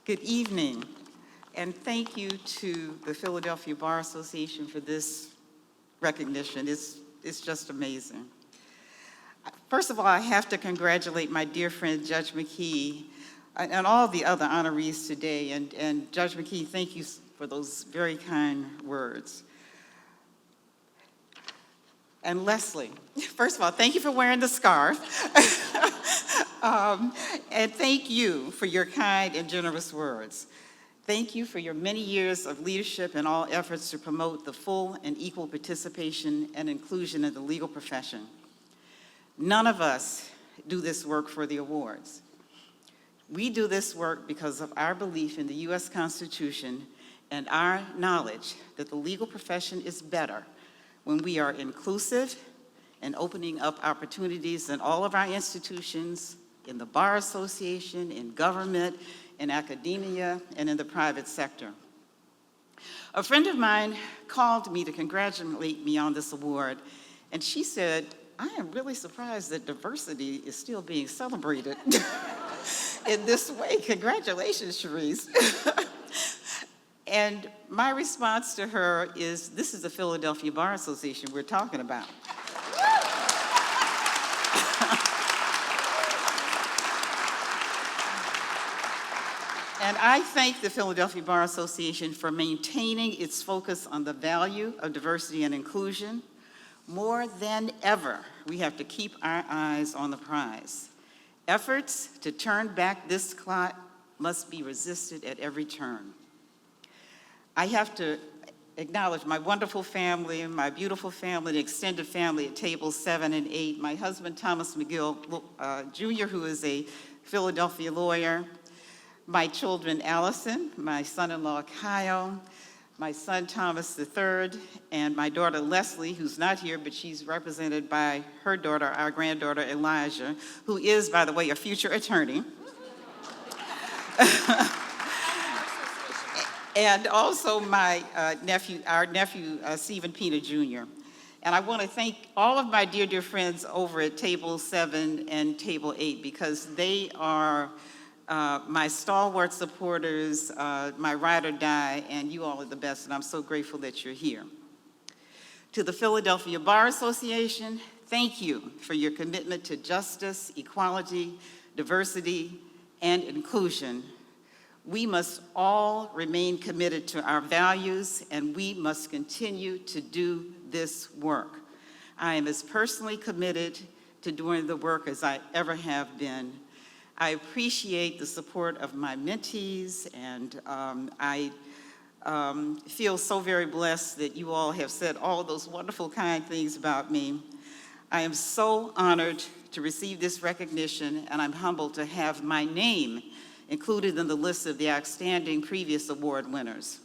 J: Good evening, and thank you to the Philadelphia Bar Association for this recognition. It's just amazing. First of all, I have to congratulate my dear friend Judge McKee and all the other honorees today. And Judge McKee, thank you for those very kind words. And Leslie, first of all, thank you for wearing the scarf. And thank you for your kind and generous words. Thank you for your many years of leadership and all efforts to promote the full and equal participation and inclusion in the legal profession. None of us do this work for the awards. We do this work because of our belief in the U.S. Constitution and our knowledge that the legal profession is better when we are inclusive and opening up opportunities in all of our institutions, in the Bar Association, in government, in academia, and in the private sector. A friend of mine called me to congratulate me on this award, and she said, I am really surprised that diversity is still being celebrated in this way. Congratulations, Charisse. And my response to her is, this is the Philadelphia Bar Association we're talking about. And I thank the Philadelphia Bar Association for maintaining its focus on the value of diversity and inclusion. More than ever, we have to keep our eyes on the prize. Efforts to turn back this clock must be resisted at every turn. I have to acknowledge my wonderful family, my beautiful family, the extended family at tables 7 and 8, my husband, Thomas McGill, Jr., who is a Philadelphia lawyer, my children, Allison, my son-in-law, Kyle, my son, Thomas III, and my daughter, Leslie, who's not here, but she's represented by her daughter, our granddaughter, Elijah, who is, by the way, a future attorney. And also my our nephew, Stephen Pena Jr. And I want to thank all of my dear, dear friends over at Table 7 and Table 8, because they are my stalwart supporters, my ride or die, and you all are the best, and I'm so grateful that you're here. To the Philadelphia Bar Association, thank you for your commitment to justice, equality, diversity, and inclusion. We must all remain committed to our values, and we must continue to do this work. I am as personally committed to doing the work as I ever have been. I appreciate the support of my mentees, and I feel so very blessed that you all have said all those wonderful, kind things about me. I am so honored to receive this recognition, and I'm humbled to have my name included in the list of the outstanding previous award winners,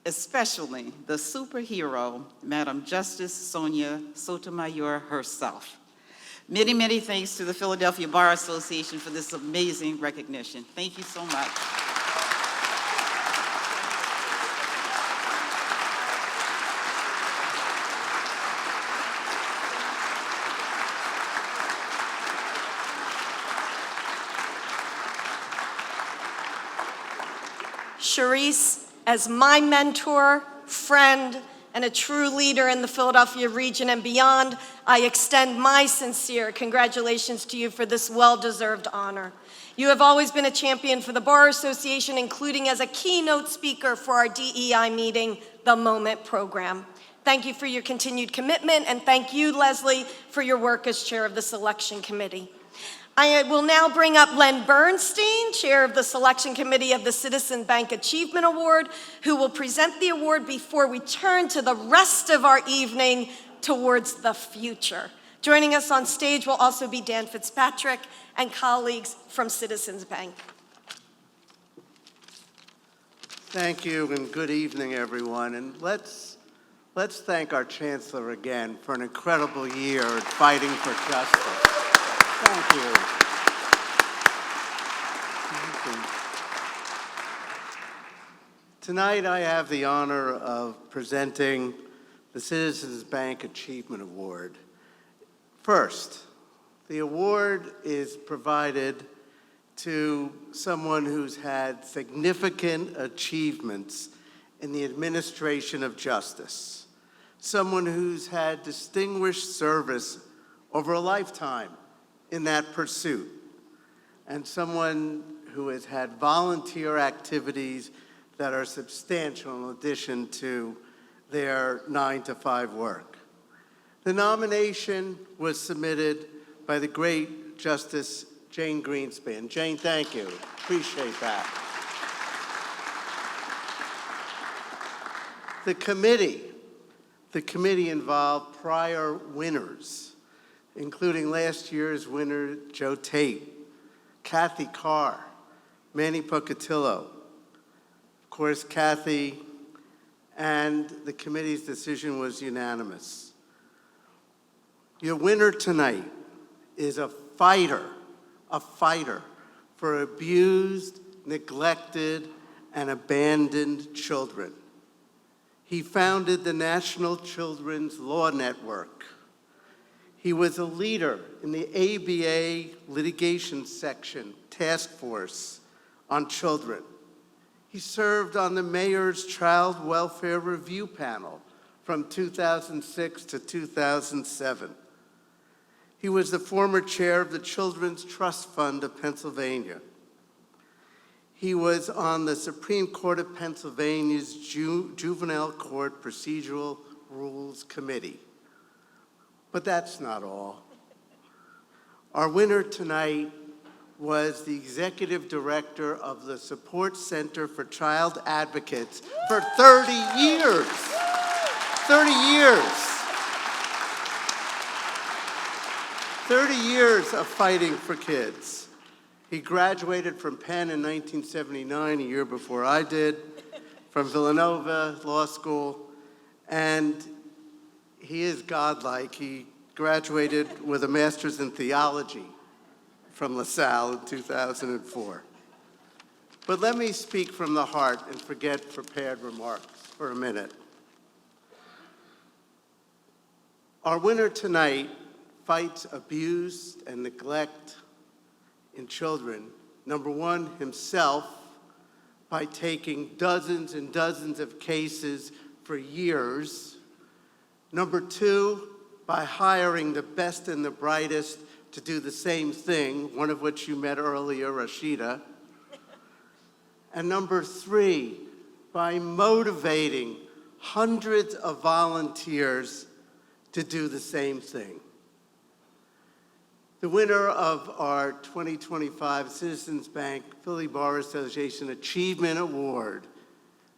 J: especially the superhero, Madam Justice Sonia Sotomayor herself. Many, many thanks to the Philadelphia Bar Association for this amazing recognition. Thank you so much.
A: Charisse, as my mentor, friend, and a true leader in the Philadelphia region and beyond, I extend my sincere congratulations to you for this well-deserved honor. You have always been a champion for the Bar Association, including as a keynote speaker for our DEI meeting, The Moment program. Thank you for your continued commitment, and thank you, Leslie, for your work as chair of the selection committee. I will now bring up Len Bernstein, chair of the selection committee of the Citizens Bank Achievement Award, who will present the award before we turn to the rest of our evening towards the future. Joining us on stage will also be Dan Fitzpatrick and colleagues from Citizens Bank.
K: Thank you, and good evening, everyone. And let's thank our Chancellor again for an incredible year at fighting for justice. Thank you. Tonight, I have the honor of presenting the Citizens Bank Achievement Award. First, the award is provided to someone who's had significant achievements in the administration of justice, someone who's had distinguished service over a lifetime in that pursuit, and someone who has had volunteer activities that are substantial in addition to their 9-to-5 work. The nomination was submitted by the great Justice Jane Greenspan. Jane, thank you. Appreciate that. The committee involved prior winners, including last year's winner, Joe Tate, Kathy Carr, Manny Pocatello. Of course, Kathy, and the committee's decision was unanimous. Your winner tonight is a fighter for abused, neglected, and abandoned children. He founded the National Children's Law Network. He was a leader in the ABA litigation section task force on children. He served on the Mayor's Child Welfare Review Panel from 2006 to 2007. He was the former chair of the Children's Trust Fund of Pennsylvania. He was on the Supreme Court of Pennsylvania's Juvenile Court Procedural Rules Committee. But that's not all. Our winner tonight was the executive director of the Support Center for Child Advocates for 30 years. 30 years. 30 years of fighting for kids. He graduated from Penn in 1979, a year before I did, from Villanova Law School, and he is godlike. He graduated with a master's in theology from LaSalle in 2004. But let me speak from the heart and forget prepared remarks for a minute. Our winner tonight fights abuse and neglect in children. Number one, himself, by taking dozens and dozens of cases for years. Number two, by hiring the best and the brightest to do the same thing, one of which you met earlier, Rashida. And number three, by motivating hundreds of volunteers to do the same thing. The winner of our 2025 Citizens Bank Philly Bar Association Achievement Award,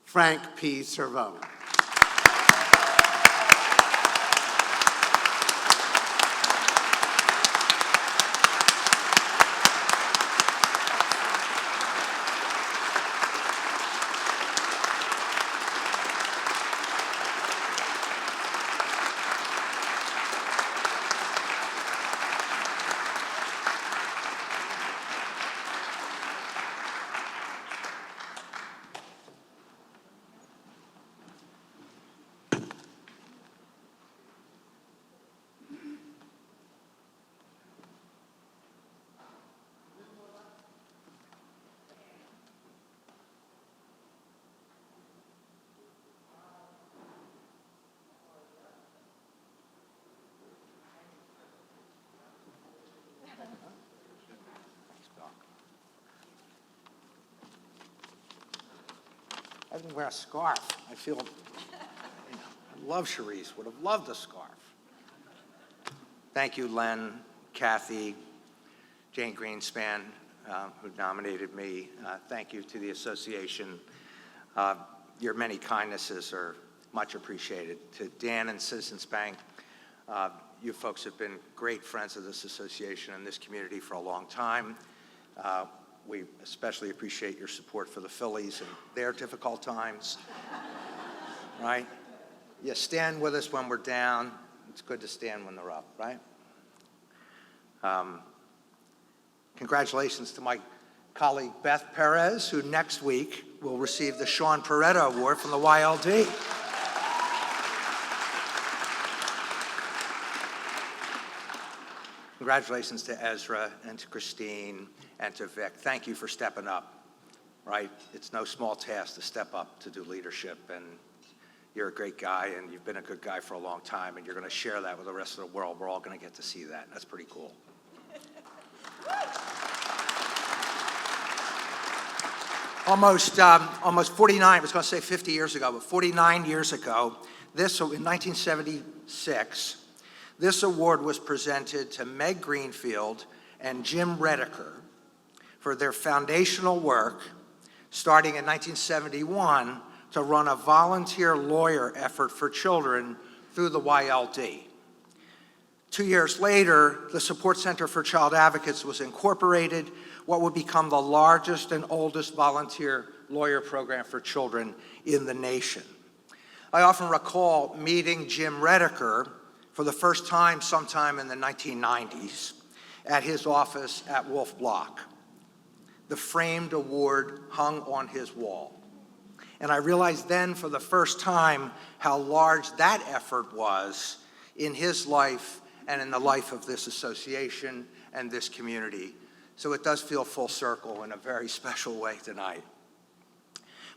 K: Frank P. Cervone.
L: I didn't wear a scarf. I feel, I love Charisse, would have loved a scarf. Thank you, Len, Kathy, Jane Greenspan, who nominated me. Thank you to the association. Your many kindnesses are much appreciated. To Dan and Citizens Bank, you folks have been great friends of this association and this community for a long time. We especially appreciate your support for the Phillies in their difficult times, right? You stand with us when we're down. It's good to stand when they're up, right? Congratulations to my colleague Beth Perez, who next week will receive the Sean Peretta Award from the YLD. Congratulations to Ezra and to Christine and to Vic. Thank you for stepping up, right? It's no small task to step up to do leadership, and you're a great guy, and you've been a good guy for a long time, and you're going to share that with the rest of the world. We're all going to get to see that. That's pretty cool. Almost 49, I was going to say 50 years ago, but 49 years ago, in 1976, this award was presented to Meg Greenfield and Jim Redeker for their foundational work, starting in 1971, to run a volunteer lawyer effort for children through the YLD. 2 years later, the Support Center for Child Advocates was incorporated, what would become the largest and oldest volunteer lawyer program for children in the nation. I often recall meeting Jim Redeker for the first time sometime in the 1990s at his office at Wolf Block. The framed award hung on his wall. And I realized then for the first time how large that effort was in his life and in the life of this association and this community. So it does feel full circle in a very special way tonight.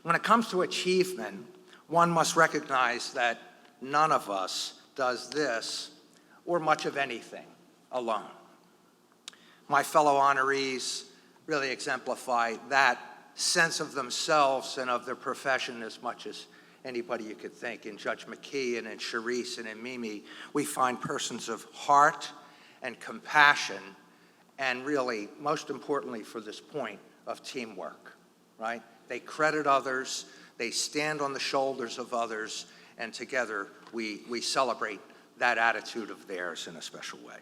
L: When it comes to achievement, one must recognize that none of us does this or much of anything alone. My fellow honorees really exemplify that sense of themselves and of their profession as much as anybody you could think. In Judge McKee and in Charisse and in Mimi, we find persons of heart and compassion, and really, most importantly for this point, of teamwork, right? They credit others, they stand on the shoulders of others, and together we celebrate that attitude of theirs in a special way.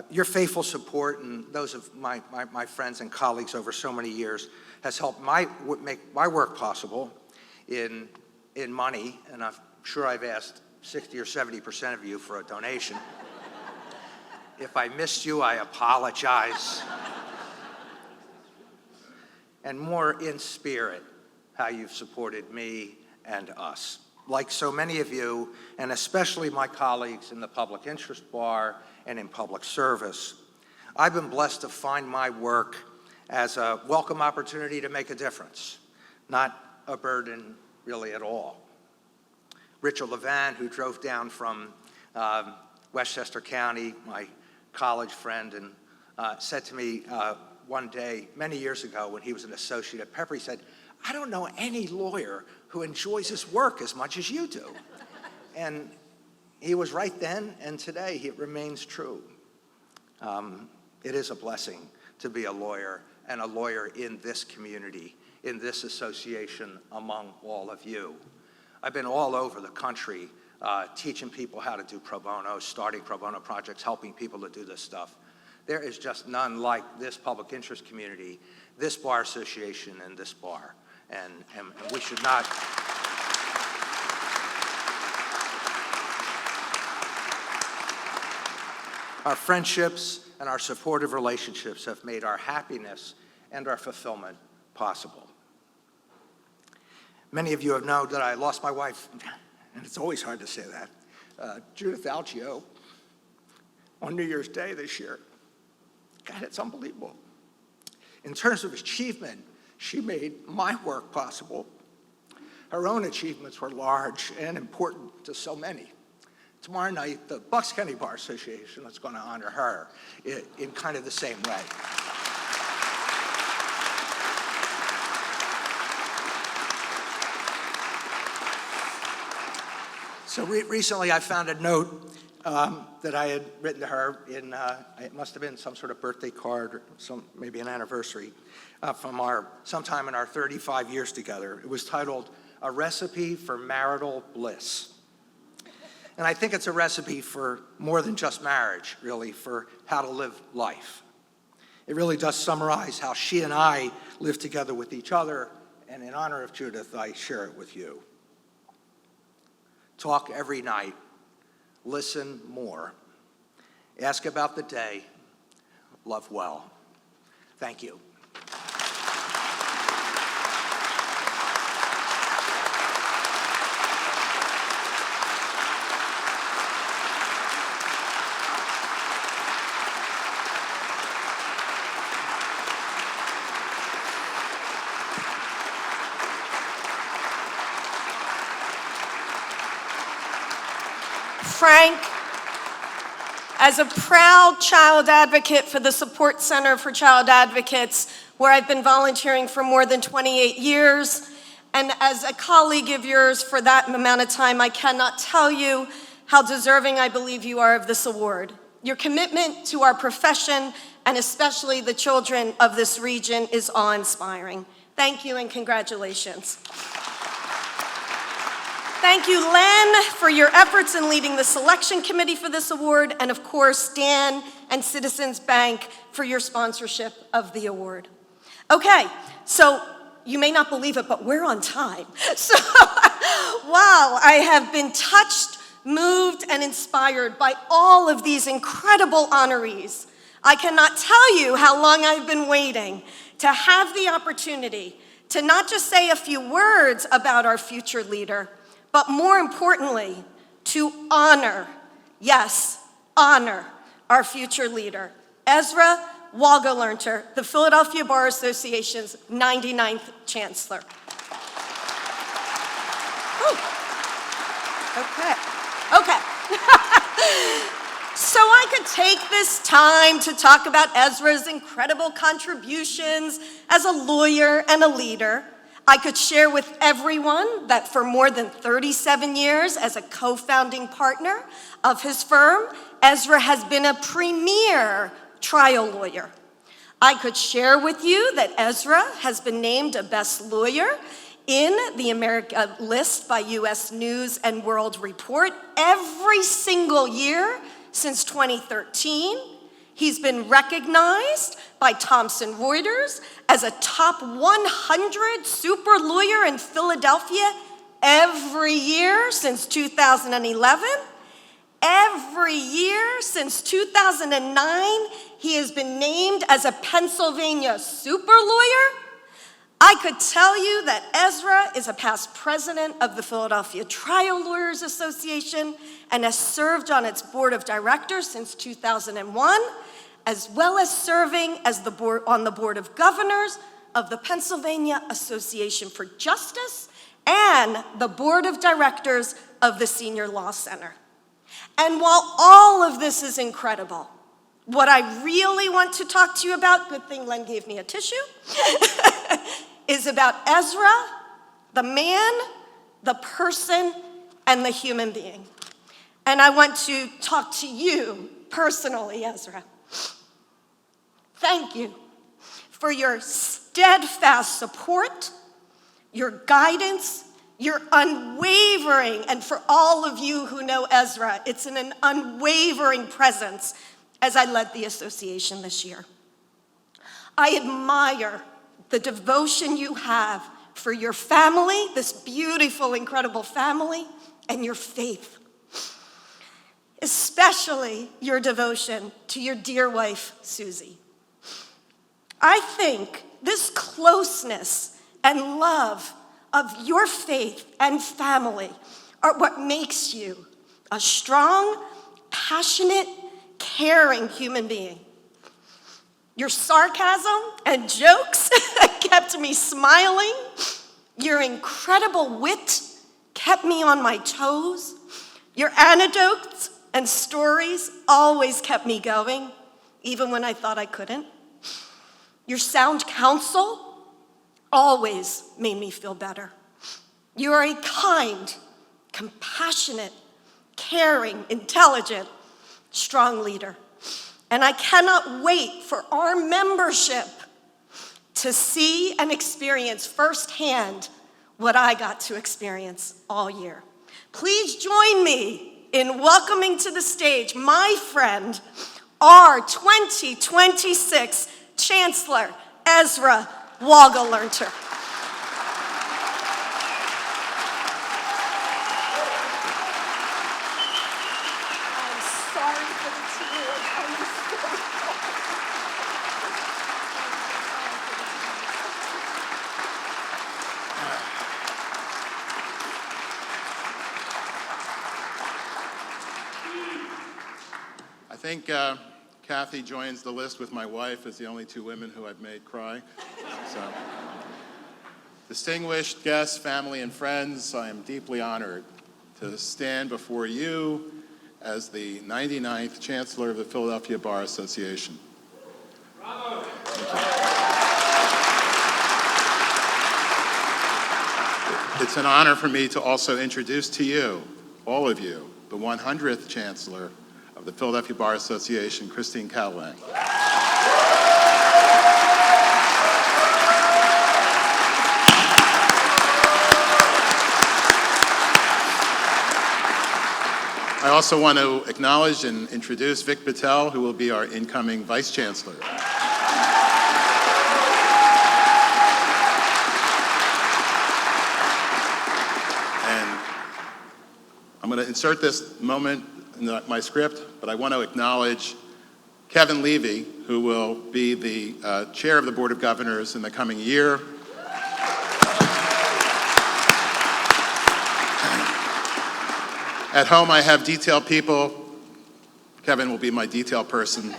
L: Your faithful support and those of my friends and colleagues over so many years has helped make my work possible in money, and I'm sure I've asked 60 or 70% of you for a donation. If I missed you, I apologize. And more in spirit, how you've supported me and us. Like so many of you, and especially my colleagues in the public interest bar and in public service, I've been blessed to find my work as a welcome opportunity to make a difference, not a burden really at all. Richard Levan, who drove down from Westchester County, my college friend, and said to me one day, many years ago when he was an associate at Pepper, he said, "I don't know any lawyer who enjoys his work as much as you do." And he was right then, and today it remains true. It is a blessing to be a lawyer, and a lawyer in this community, in this association, among all of you. I've been all over the country teaching people how to do pro bono, starting pro bono projects, helping people to do this stuff. There is just none like this public interest community, this bar association, and this bar. And we should not... Our friendships and our supportive relationships have made our happiness and our fulfillment possible. Many of you have known that I lost my wife, and it's always hard to say that, Judith Algio, on New Year's Day this year. God, it's unbelievable. In terms of achievement, she made my work possible. Her own achievements were large and important to so many. Tomorrow night, the Bucks County Bar Association is going to honor her in kind of the same way. So recently I found a note that I had written to her in, it must have been some sort of birthday card or maybe an anniversary from sometime in our 35 years together. It was titled, "A Recipe for Marital Bliss." And I think it's a recipe for more than just marriage, really, for how to live life. It really does summarize how she and I live together with each other, and in honor of Judith, I share it with you. Talk every night. Listen more. Ask about the day. Love well. Thank you.
A: Frank, as a proud child advocate for the Support Center for Child Advocates, where I've been volunteering for more than 28 years, and as a colleague of yours for that amount of time, I cannot tell you how deserving I believe you are of this award. Your commitment to our profession, and especially the children of this region, is awe-inspiring. Thank you and congratulations. Thank you, Len, for your efforts in leading the selection committee for this award, and of course, Dan and Citizens Bank for your sponsorship of the award. Okay, so you may not believe it, but we're on time. So, wow, I have been touched, moved, and inspired by all of these incredible honorees. I cannot tell you how long I've been waiting to have the opportunity to not just say a few words about our future leader, but more importantly, to honor, yes, honor our future leader, Ezra Wohlgelernter, the Philadelphia Bar Association's 99th Chancellor. Whew. Okay. So I could take this time to talk about Ezra's incredible contributions as a lawyer and a leader. I could share with everyone that for more than 37 years as a co-founding partner of his firm, Ezra has been a premier trial lawyer. I could share with you that Ezra has been named a best lawyer in the America list by U.S. News and World Report every single year since 2013. He's been recognized by Thomson Reuters as a top 100 super lawyer in Philadelphia every year since 2011. Every year since 2009, he has been named as a Pennsylvania super lawyer. I could tell you that Ezra is a past president of the Philadelphia Trial Lawyers Association and has served on its board of directors since 2001, as well as serving as on the board of governors of the Pennsylvania Association for Justice and the board of directors of the Senior Law Center. And while all of this is incredible, what I really want to talk to you about, good thing Len gave me a tissue, is about Ezra, the man, the person, and the human being. And I want to talk to you personally, Ezra. Thank you for your steadfast support, your guidance, your unwavering, and for all of you who know Ezra, it's an unwavering presence as I led the association this year. I admire the devotion you have for your family, this beautiful, incredible family, and your faith. Especially your devotion to your dear wife, Susie. I think this closeness and love of your faith and family are what makes you a strong, passionate, caring human being. Your sarcasm and jokes kept me smiling. Your incredible wit kept me on my toes. Your anecdotes and stories always kept me going, even when I thought I couldn't. Your sound counsel always made me feel better. You are a kind compassionate, caring, intelligent, strong leader. And I cannot wait for our membership to see and experience firsthand what I got to experience all year. Please join me in welcoming to the stage my friend, our 2026 Chancellor Ezra Wohlgelernter. I'm sorry for the tears. I'm so
M: I think Kathy joins the list with my wife as the only two women who I've made cry. So, distinguished guests, family, and friends, I am deeply honored to stand before you as the 99th Chancellor of the Philadelphia Bar Association. Bravo! It's an honor for me to also introduce to you, all of you, the 100th Chancellor of the Philadelphia Bar Association, Christine Cowlang. I also want to acknowledge and introduce Vic Patel, who will be our incoming Vice Chancellor. And I'm going to insert this moment in my script, but I want to acknowledge Kevin Levy, who will be the chair of the Board of Governors in the coming year. At home, I have detail people. Kevin will be my detail person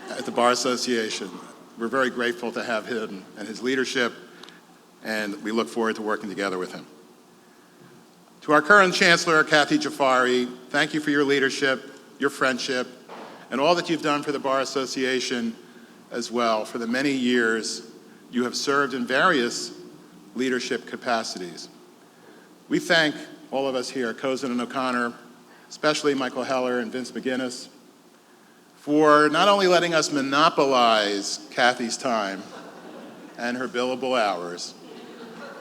M: at the Bar Association. We're very grateful to have him and his leadership, and we look forward to working together with him. To our current Chancellor, Kathy Jafari, thank you for your leadership, your friendship, and all that you've done for the Bar Association as well for the many years you have served in various leadership capacities. We thank all of us here, Cozen and O'Connor, especially Michael Heller and Vince McGinnis, for not only letting us monopolize Kathy's time and her billable hours,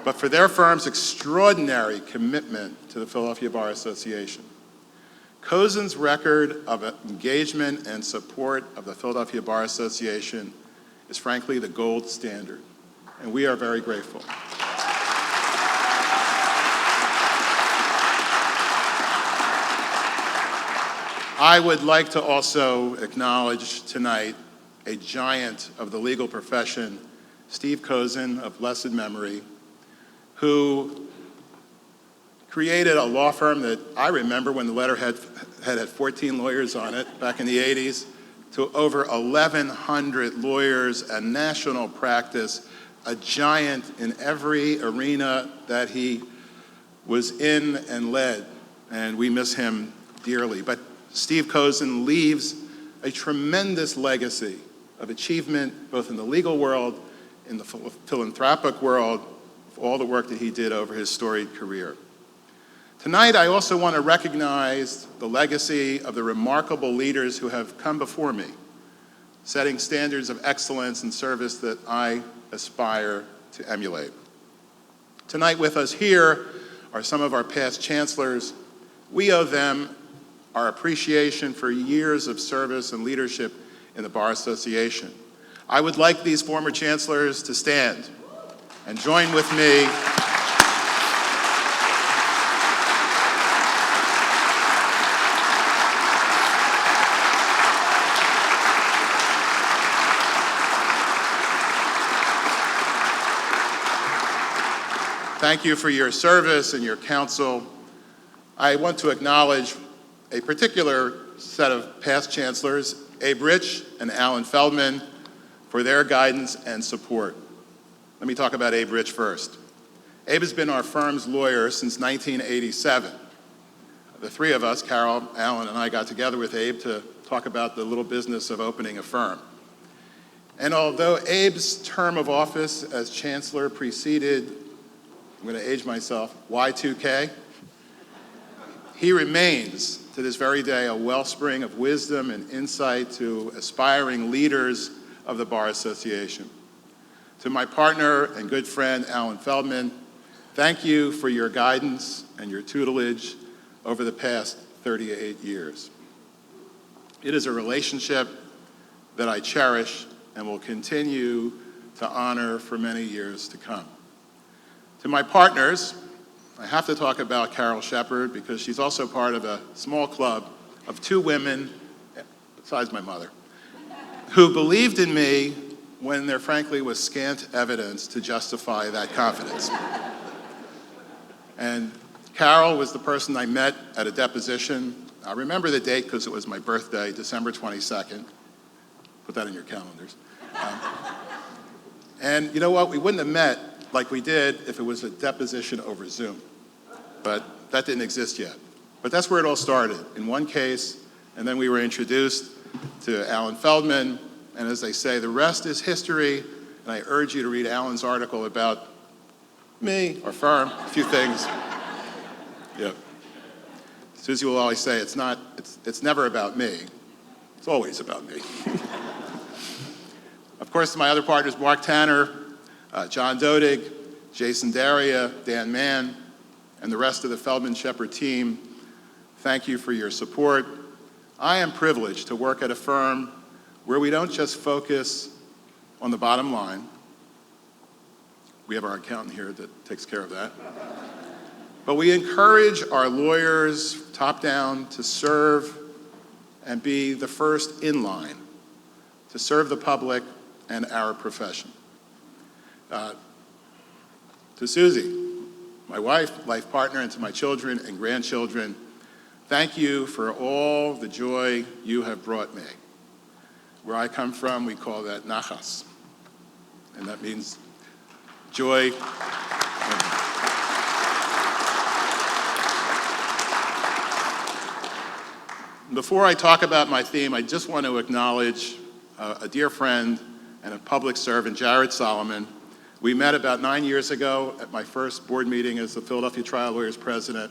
M: but for their firm's extraordinary commitment to the Philadelphia Bar Association. Cozen's record of engagement and support of the Philadelphia Bar Association is frankly the gold standard, and we are very grateful. I would like to also acknowledge tonight a giant of the legal profession, Steve Cozen of blessed memory, who created a law firm that I remember when the letterhead had 14 lawyers on it back in the 80s, to over 1,100 lawyers, a national practice, a giant in every arena that he was in and led, and we miss him dearly. But Steve Cozen leaves a tremendous legacy of achievement, both in the legal world, in the philanthropic world, all the work that he did over his storied career. Tonight, I also want to recognize the legacy of the remarkable leaders who have come before me, setting standards of excellence and service that I aspire to emulate. Tonight with us here are some of our past chancellors. We owe them our appreciation for years of service and leadership in the Bar Association. I would like these former chancellors to stand and join with me Thank you for your service and your counsel. I want to acknowledge a particular set of past chancellors, Abe Rich and Alan Feldman, for their guidance and support. Let me talk about Abe Rich first. Abe has been our firm's lawyer since 1987. The three of us, Carol, Alan, and I, got together with Abe to talk about the little business of opening a firm. And although Abe's term of office as chancellor preceded, I'm going to age myself, Y2K, He remains, to this very day, a wellspring of wisdom and insight to aspiring leaders of the Bar Association. To my partner and good friend, Alan Feldman, thank you for your guidance and your tutelage over the past 38 years. It is a relationship that I cherish and will continue to honor for many years to come. To my partners, I have to talk about Carol Shepard because she's also part of a small club of 2 women, besides my mother, who believed in me when there frankly was scant evidence to justify that confidence. And Carol was the person I met at a deposition. I remember the date because it was my birthday, December 22nd. Put that in your calendars. And you know what? We wouldn't have met like we did if it was a deposition over Zoom. But that didn't exist yet. But that's where it all started, in one case, and then we were introduced to Alan Feldman, and as they say, the rest is history, and I urge you to read Alan's article about me, our firm, a few things. Yeah. Susie will always say, it's never about me, it's always about me. Of course, my other partners, Mark Tanner, John Dodig, Jason Daria, Dan Mann, and the rest of the Feldman Shepard team, thank you for your support. I am privileged to work at a firm where we don't just focus on the bottom line. We have our accountant here that takes care of that. But we encourage our lawyers, top down, to serve and be the first in line to serve the public and our profession. To Susie, my wife, life partner, and to my children and grandchildren, thank you for all the joy you have brought me. Where I come from, we call that nachas, and that means joy. Before I talk about my theme, I just want to acknowledge a dear friend and a public servant, Jared Solomon. We met about 9 years ago at my first board meeting as the Philadelphia Trial Lawyers President,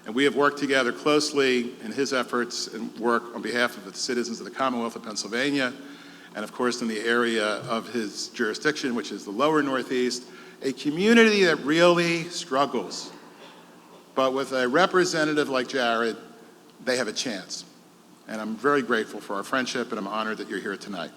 M: and we have worked together closely in his efforts and work on behalf of the citizens of the Commonwealth of Pennsylvania, and of course in the area of his jurisdiction, which is the lower Northeast, a community that really struggles. But with a representative like Jared, they have a chance. And I'm very grateful for our friendship, and I'm honored that you're here tonight.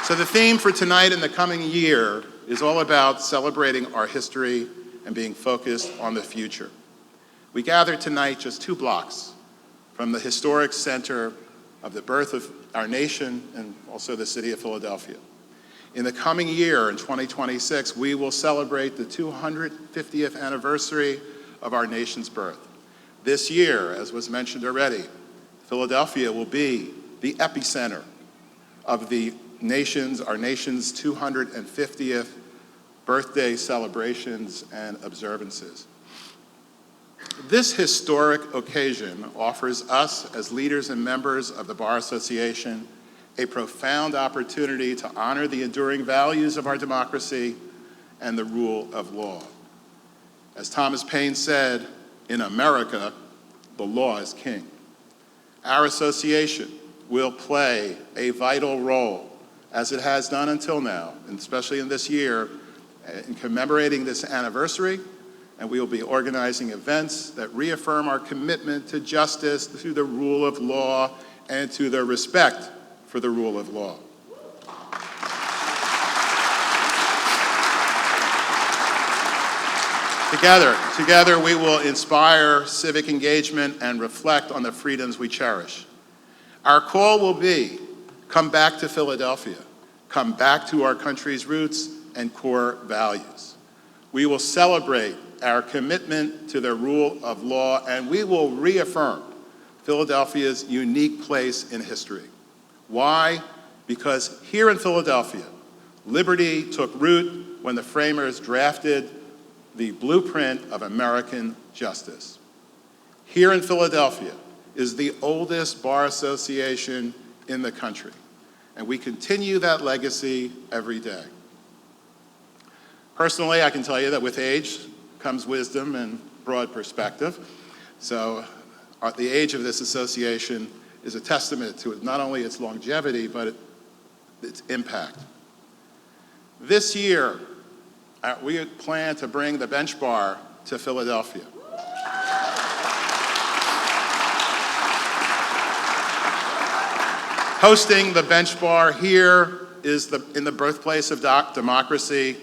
M: So the theme for tonight and the coming year is all about celebrating our history and being focused on the future. We gather tonight just 2 blocks from the historic center of the birth of our nation and also the city of Philadelphia. In the coming year, in 2026, we will celebrate the 250th anniversary of our nation's birth. This year, as was mentioned already, Philadelphia will be the epicenter of our nation's 250th birthday celebrations and observances. This historic occasion offers us, as leaders and members of the Bar Association, a profound opportunity to honor the enduring values of our democracy and the rule of law. As Thomas Paine said, in America, the law is king. Our association will play a vital role, as it has done until now, and especially in this year, in commemorating this anniversary, and we will be organizing events that reaffirm our commitment to justice, to the rule of law, and to the respect for the rule of law. Together we will inspire civic engagement and reflect on the freedoms we cherish. Our call will be, come back to Philadelphia, come back to our country's roots and core values. We will celebrate our commitment to the rule of law, and we will reaffirm Philadelphia's unique place in history. Why? Because here in Philadelphia, liberty took root when the framers drafted the blueprint of American justice. Here in Philadelphia is the oldest bar association in the country, and we continue that legacy every day. Personally, I can tell you that with age comes wisdom and broad perspective. So the age of this association is a testament to not only its longevity, but its impact. This year, we plan to bring the bench bar to Philadelphia. Hosting the bench bar here is in the birthplace of democracy.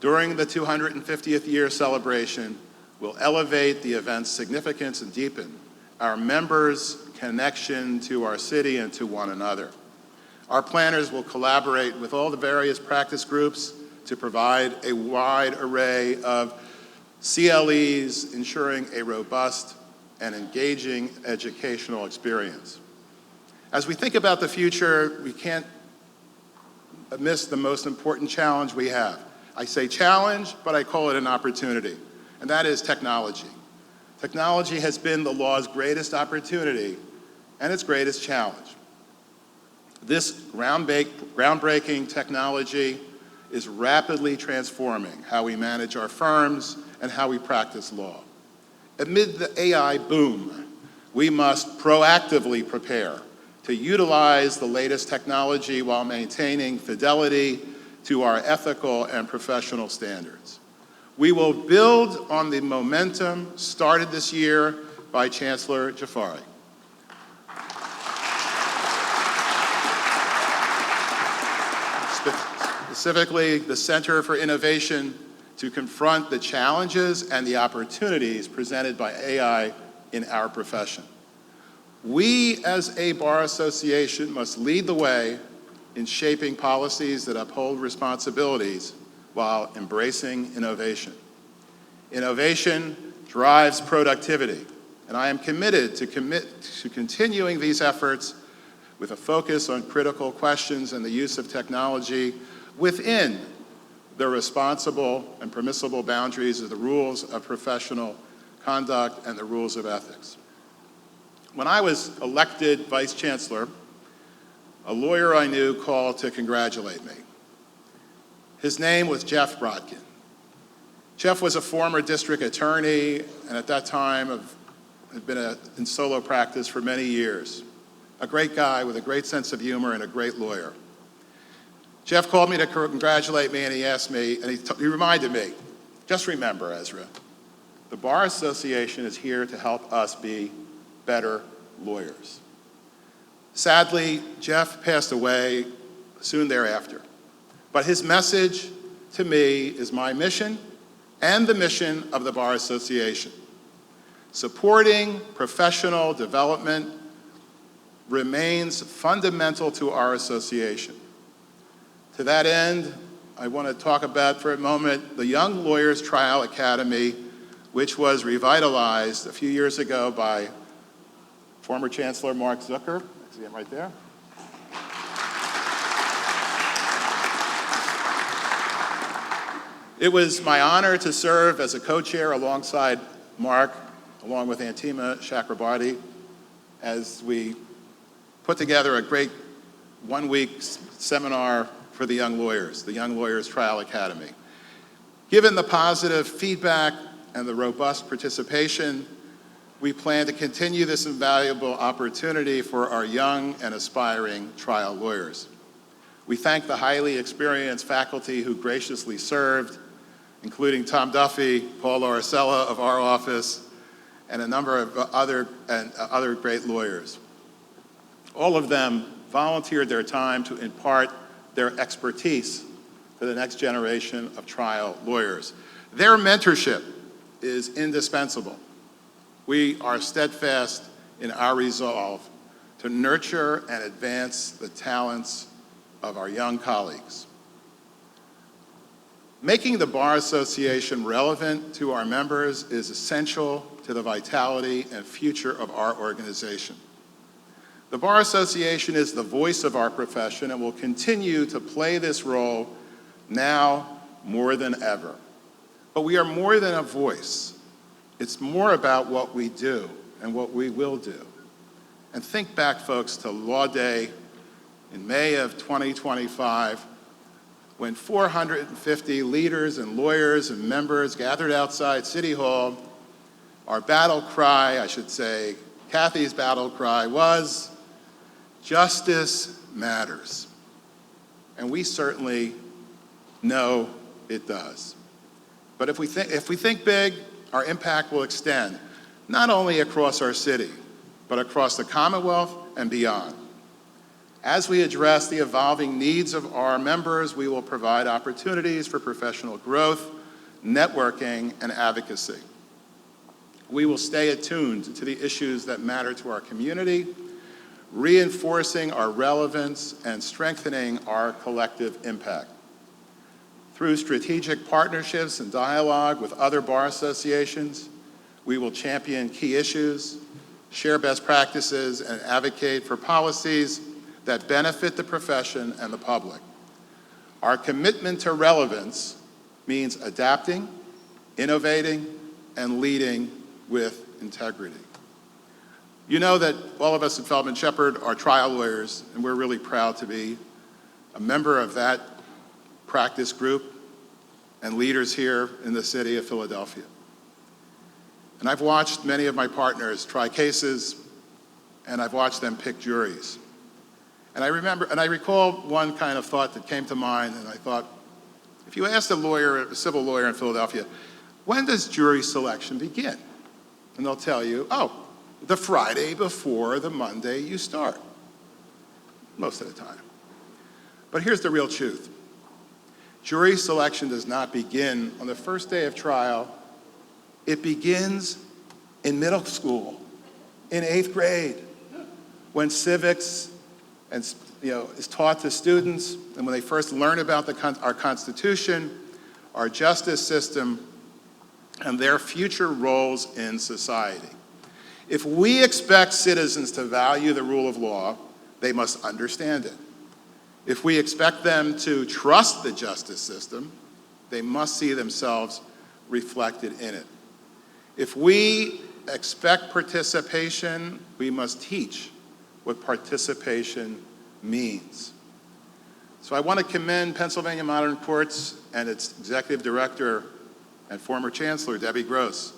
M: During the 250th year celebration, will elevate the event's significance and deepen our members' connection to our city and to one another. Our planners will collaborate with all the various practice groups to provide a wide array of CLEs, ensuring a robust and engaging educational experience. As we think about the future, we can't miss the most important challenge we have. I say challenge, but I call it an opportunity, and that is technology. Technology has been the law's greatest opportunity and its greatest challenge. This groundbreaking technology is rapidly transforming how we manage our firms and how we practice law. Amid the AI boom, we must proactively prepare to utilize the latest technology while maintaining fidelity to our ethical and professional standards. We will build on the momentum started this year by Chancellor Jafari. Specifically, the Center for Innovation to confront the challenges and the opportunities presented by AI in our profession. We, as a bar association, must lead the way in shaping policies that uphold responsibilities while embracing innovation. Innovation drives productivity, and I am committed to continuing these efforts with a focus on critical questions and the use of technology within the responsible and permissible boundaries of the rules of professional conduct and the rules of ethics. When I was elected Vice Chancellor, a lawyer I knew called to congratulate me. His name was Jeff Brodkin. Jeff was a former district attorney, and at that time had been in solo practice for many years. A great guy with a great sense of humor and a great lawyer. Jeff called me to congratulate me, and he asked me, and he reminded me, just remember, Ezra, the Bar Association is here to help us be better lawyers. Sadly, Jeff passed away soon thereafter. But his message to me is my mission and the mission of the Bar Association. Supporting professional development remains fundamental to our association. To that end, I want to talk about for a moment the Young Lawyers Trial Academy, which was revitalized a few years ago by former Chancellor Mark Zucker. I see him right there. It was my honor to serve as a co-chair alongside Mark, along with Antima Chakrabarty, as we put together a great one-week seminar for the young lawyers, the Young Lawyers Trial Academy. Given the positive feedback and the robust participation, we plan to continue this invaluable opportunity for our young and aspiring trial lawyers. We thank the highly experienced faculty who graciously served, including Tom Duffy, Paul Oricella of our office, and a number of other great lawyers. All of them volunteered their time to impart their expertise to the next generation of trial lawyers. Their mentorship is indispensable. We are steadfast in our resolve to nurture and advance the talents of our young colleagues. Making the Bar Association relevant to our members is essential to the vitality and future of our organization. The Bar Association is the voice of our profession and will continue to play this role now more than ever. But we are more than a voice. It's more about what we do and what we will do. And think back, folks, to Law Day in May of 2025. when 450 leaders and lawyers and members gathered outside City Hall, our battle cry, I should say, Kathy's battle cry was, "Justice matters." And we certainly know it does. But if we think big, our impact will extend, not only across our city, but across the Commonwealth and beyond. As we address the evolving needs of our members, we will provide opportunities for professional growth, networking, and advocacy. We will stay attuned to the issues that matter to our community, reinforcing our relevance and strengthening our collective impact. Through strategic partnerships and dialogue with other bar associations, we will champion key issues, share best practices, and advocate for policies that benefit the profession and the public. Our commitment to relevance means adapting, innovating, and leading with integrity. You know that all of us at Feldman Shepard are trial lawyers, and we're really proud to be a member of that practice group and leaders here in the city of Philadelphia. And I've watched many of my partners try cases, and I've watched them pick juries. And I recall one kind of thought that came to mind, and I thought, if you asked a civil lawyer in Philadelphia, when does jury selection begin? And they'll tell you, oh, the Friday before the Monday you start, most of the time. But here's the real truth. Jury selection does not begin on the first day of trial. It begins in middle school, in 8th grade, when civics is taught to students, and when they first learn about our Constitution, our justice system, and their future roles in society. If we expect citizens to value the rule of law, they must understand it. If we expect them to trust the justice system, they must see themselves reflected in it. If we expect participation, we must teach what participation means. So I want to commend Pennsylvania Modern Courts and its executive director and former chancellor, Debbie Gross,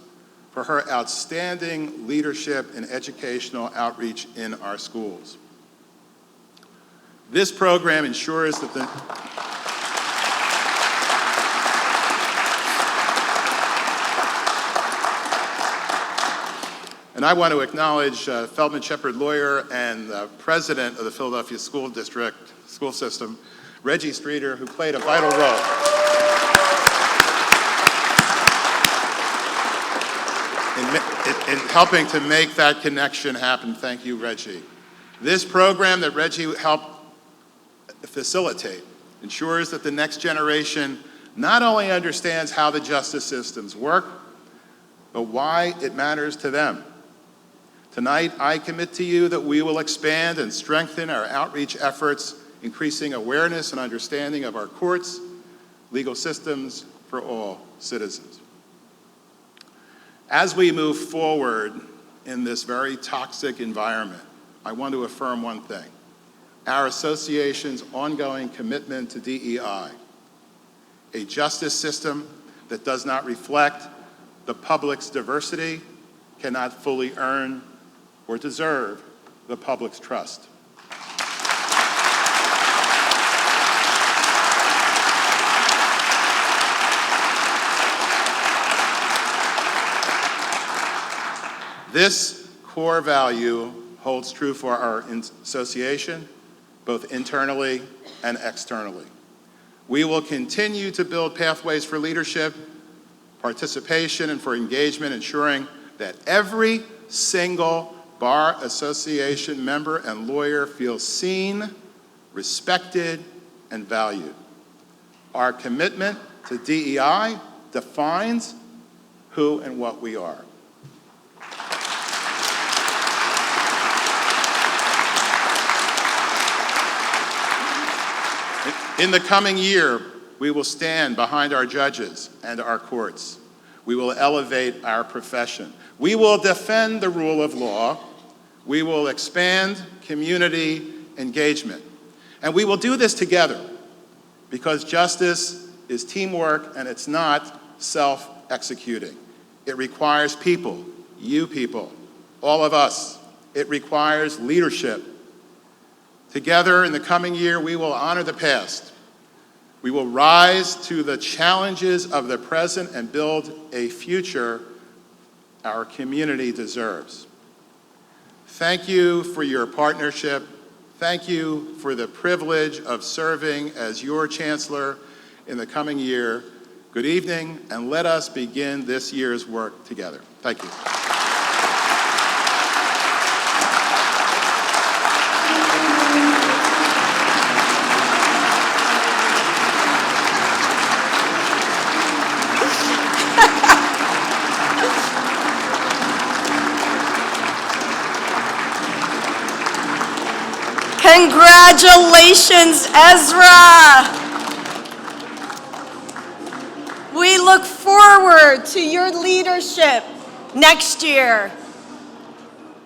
M: for her outstanding leadership in educational outreach in our schools. This program ensures that And I want to acknowledge Feldman Shepard lawyer and president of the Philadelphia School System, Reggie Streeter, who played a vital role in helping to make that connection happen. Thank you, Reggie. This program that Reggie helped facilitate ensures that the next generation not only understands how the justice systems work, but why it matters to them. Tonight, I commit to you that we will expand and strengthen our outreach efforts, increasing awareness and understanding of our courts, legal systems for all citizens. As we move forward in this very toxic environment, I want to affirm one thing: our association's ongoing commitment to DEI, a justice system that does not reflect the public's diversity cannot fully earn or deserve the public's trust. This core value holds true for our association, both internally and externally. We will continue to build pathways for leadership, participation, and for engagement, ensuring that every single Bar Association member and lawyer feels seen, respected, and valued. Our commitment to DEI defines who and what we are. In the coming year, we will stand behind our judges and our courts. We will elevate our profession. We will defend the rule of law. We will expand community engagement. And we will do this together because justice is teamwork and it's not self-executing. It requires people, you people, all of us. It requires leadership. Together in the coming year, we will honor the past. We will rise to the challenges of the present and build a future our community deserves. Thank you for your partnership. Thank you for the privilege of serving as your Chancellor in the coming year. Good evening, and let us begin this year's work together. Thank you.
A: Congratulations, Ezra. We look forward to your leadership next year.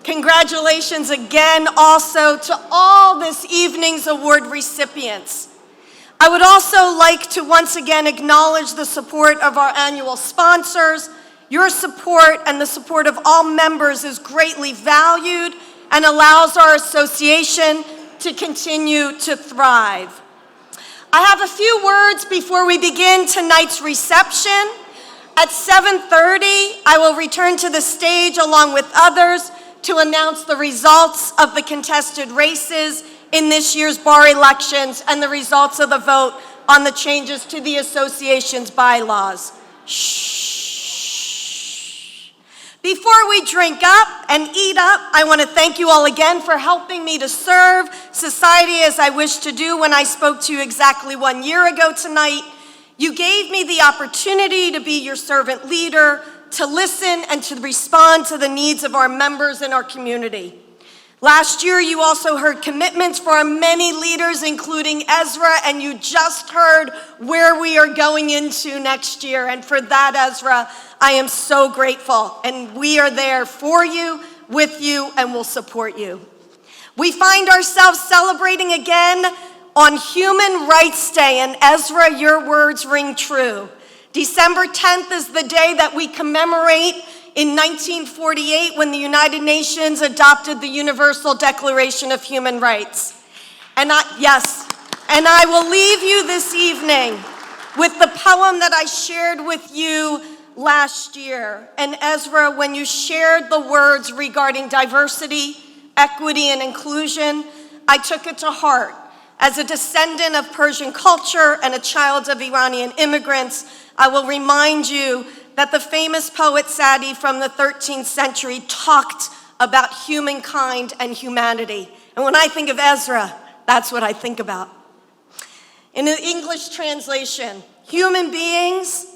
A: Congratulations again also to all this evening's award recipients. I would also like to once again acknowledge the support of our annual sponsors. Your support and the support of all members is greatly valued and allows our association to continue to thrive. I have a few words before we begin tonight's reception. At 7:30, I will return to the stage along with others to announce the results of the contested races in this year's bar elections and the results of the vote on the changes to the association's bylaws. Shh. Before we drink up and eat up, I want to thank you all again for helping me to serve society as I wished to do when I spoke to you exactly 1 year ago tonight. You gave me the opportunity to be your servant leader, to listen and to respond to the needs of our members in our community. Last year, you also heard commitments for our many leaders, including Ezra, and you just heard where we are going into next year. And for that, Ezra, I am so grateful. And we are there for you, with you, and will support you. We find ourselves celebrating again on Human Rights Day, and Ezra, your words ring true. December 10th is the day that we commemorate in 1948 when the United Nations adopted the Universal Declaration of Human Rights. And I will leave you this evening with the poem that I shared with you last year. And Ezra, when you shared the words regarding diversity, equity, and inclusion, I took it to heart. As a descendant of Persian culture and a child of Iranian immigrants, I will remind you that the famous poet Sadi from the 13th century talked about humankind and humanity. And when I think of Ezra, that's what I think about. In the English translation, human beings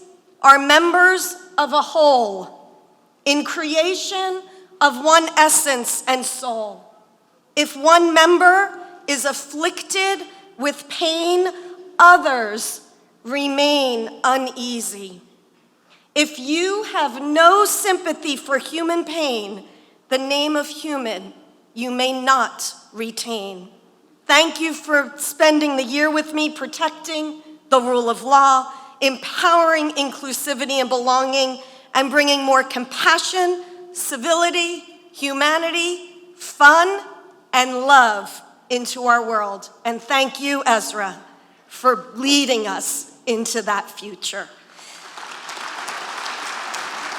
A: are members of a whole, in creation of one essence and soul. If one member is afflicted with pain, others remain uneasy. If you have no sympathy for human pain, the name of human you may not retain. Thank you for spending the year with me protecting the rule of law, empowering inclusivity and belonging, and bringing more compassion, civility, humanity, fun, and love into our world. And thank you, Ezra, for leading us into that future.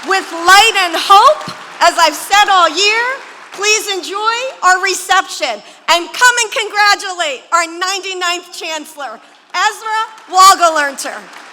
A: With light and hope, as I've said all year, please enjoy our reception and come and congratulate our 99th Chancellor, Ezra Wohlgelernter.